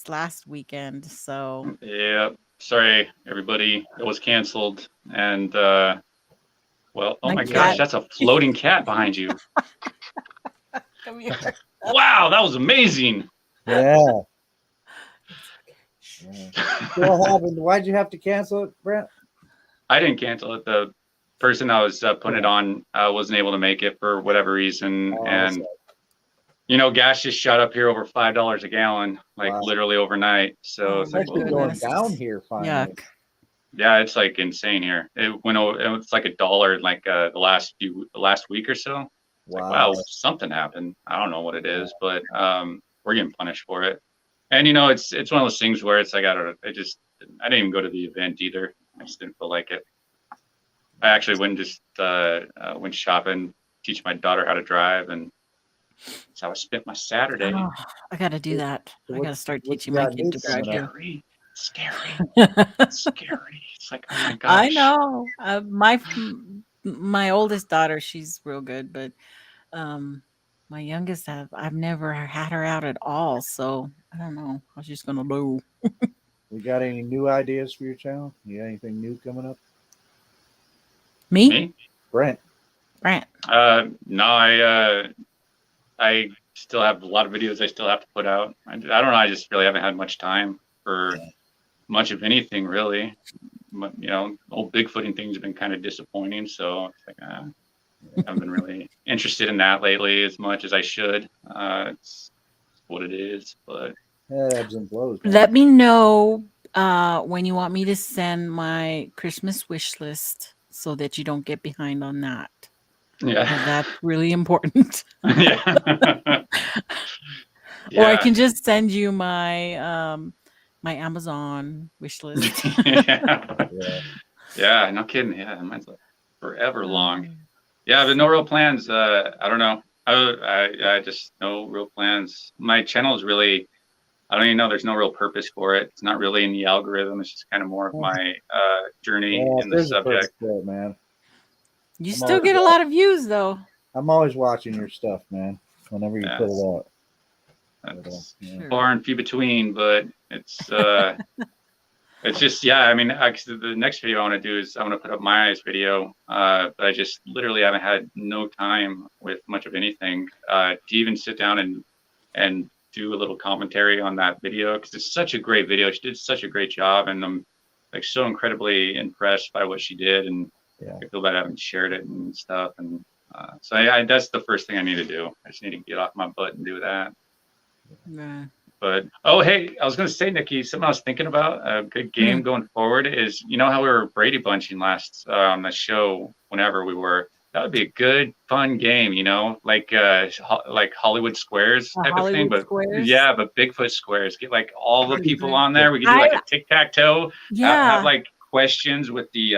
last weekend, so
Yeah, sorry everybody, it was canceled. And well, oh
my
my gosh,
cat.
that's a floating cat behind you.
Come here.
Wow, that was amazing.
Yeah. Yeah. So what happened? Why'd you have to cancel it, Brent?
I didn't cancel it. The person I was putting it on wasn't able to make it for whatever reason,
Oh,
and gas just shot up here over $5 a gallon, like
wow.
literally overnight. So
Oh
it's
my
like,
Especially
whoa.
going down here finally.
Yuck.
Yeah, it's like insane here. It went over. It's like $1 like the last week or so. It's like, wow,
Wow.
something happened. I don't know what it is, but we're getting punished for it. And it's one of those things where it's like, I don't know. I didn't even go to the event either. I just didn't feel like it. I actually went shopping, teach my daughter how to drive, and that's how I spent my Saturday.
Oh, I gotta do that.
So
I gotta start
what
teaching
you
my
got
kid
new
to drive
coming
too.
up?
Scary. It's like, oh my
I
gosh.
know. My oldest daughter, she's real good, but my youngest I've never had her out at all, so I don't know how she's gonna do.
We got any new ideas for your channel? You got anything new coming up?
Me?
Me?
Brent.
Brant.
No, I still have a lot of videos I still have to put out. I don't know. I just really haven't had much time for much of anything, really. But, old Bigfooting things have been kind of disappointing. So it's like, I haven't been really interested in that lately as much as I should. It's what it is. But
It ebbs and flows, man.
Let me know when you want me to send my Christmas wish list so that you don't get behind on that. 'Cause
yeah,
that's really important.
yeah,
Or I
yeah.
can just send you my Amazon wish list.
Yeah.
Yeah.
Yeah, no kidding. Yeah, mine's like forever long.
Um,
Yeah, but no real plans. I don't know. I just no real plans. My channel is really, I don't even know. There's no real purpose for it. It's not really in the algorithm. It's just kind of more of my journey
Yeah,
in the
there's a purpose
subject.
to it, man.
you
I'm
still
always,
get a lot of views though.
I'm always watching your stuff, man. Whenever you
Yeah,
put it out.
that's
Yeah.
Sure.
far and few between, but it's just, yeah. I mean, actually, the next video I want to do is I want to put up my eyes video, but I just literally haven't had no time with much of anything to even sit down and do a little commentary on that video because it's such a great video. She did such a great job, and I'm like so incredibly impressed by what she did, and
Yeah.
I feel bad I haven't shared it and stuff. And so that's the first thing I need to do. I just need to get off my butt and do that.
Yeah.
But hey, I was gonna say, Nikki, something I was thinking about a good game going forward is how we were Brady bunching last on the show whenever we were. That would be a good, fun game, like Hollywood Squares type of thing.
Hollywood
But
Squares.
yeah, but Bigfoot Squares. Get like all the
That'd be
people
great.
on there. We could do like
I-
a tic-tac-toe.
Yeah.
Have like questions with the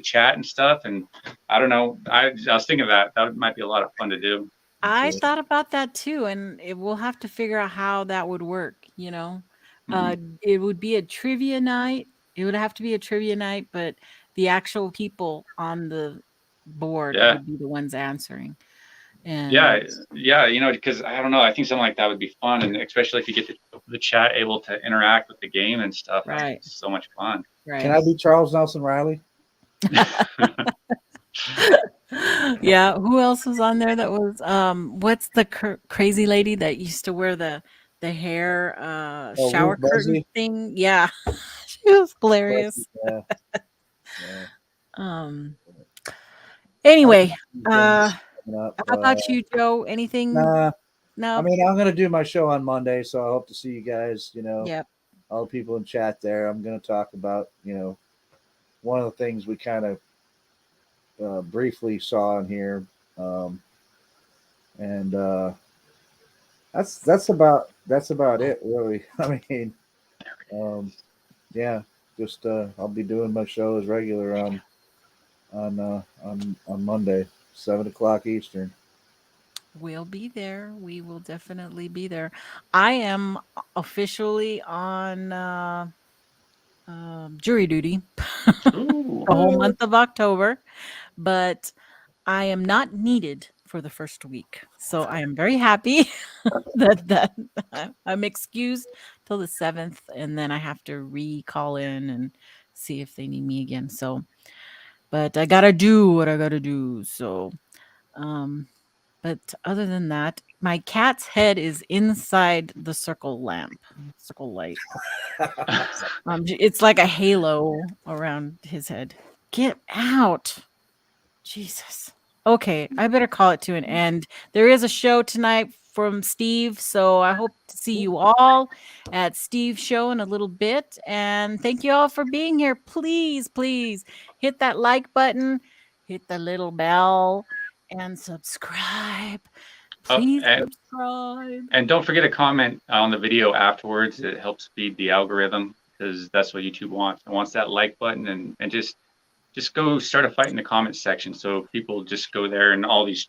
chat and stuff. And I don't know. I was thinking that might be a lot of fun to do.
I thought about that too, and we'll have to figure out how that would work. It would be a trivia night. It would have to be a trivia night, but the actual people on the board
Yeah.
would be the ones answering. And
Yeah, because I don't know. I think something like that would be fun, and especially if you get the chat able to interact with the game and stuff.
Right.
It's so much fun.
right.
Can I be Charles Nelson Riley?
Yeah. Who else was on there? That was what's the crazy lady that used to wear the hair shower
Ruth
curtain
Buzzy?
thing? Yeah, she was hilarious.
Yeah. Yeah.
Anyway,
Coming up,
how about you, Joe? Anything?
Nah.
No.
I mean, I'm gonna do my show on Monday, so I hope to see you guys.
Yep.
All the people in chat there. I'm gonna talk about one of the things we kind of briefly saw in here, and that's about it, really. I mean, yeah, just I'll be doing my show as regular on Monday, 7 o'clock Eastern.
We'll be there. We will definitely be there. I am officially on jury duty
Ooh.
the whole month of October, but I am not needed for the first week. So I am very happy that I'm excused till the 7th, and then I have to recall in and see if they need me again. So, but I gotta do what I gotta do. So, um, but other than that, my cat's head is inside the circle lamp, circle light. It's like a halo around his head. Get out. Jesus. Okay, I better call it to an end. There is a show tonight from Steve, so I hope to see you all at Steve's show in a little bit. And thank you all for being here. Please, please hit that like button, hit the little bell, and subscribe.
Oh,
Please subscribe.
and don't forget to comment on the video afterwards. It helps feed the algorithm, because that's what YouTube wants. It wants that like button, and just go start a fight in the comments section. So people just go there and all these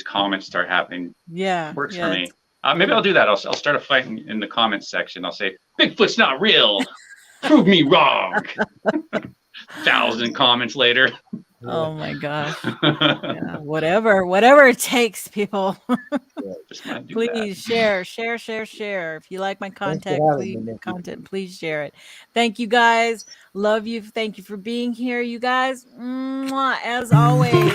comments start happening.
Yeah.
Works
yeah,
for me. Maybe I'll do that. I'll start a fight in the comments section. I'll say, Bigfoot's not real. Prove me wrong. 1,000 comments later.
Oh my gosh. Yeah, whatever it takes, people.
Just might do
Please
that.
share. If you like my
Thanks for having me, Nikki.
please share it. Thank you guys. Love you. Thank you for being here, you guys. Mwah, as always.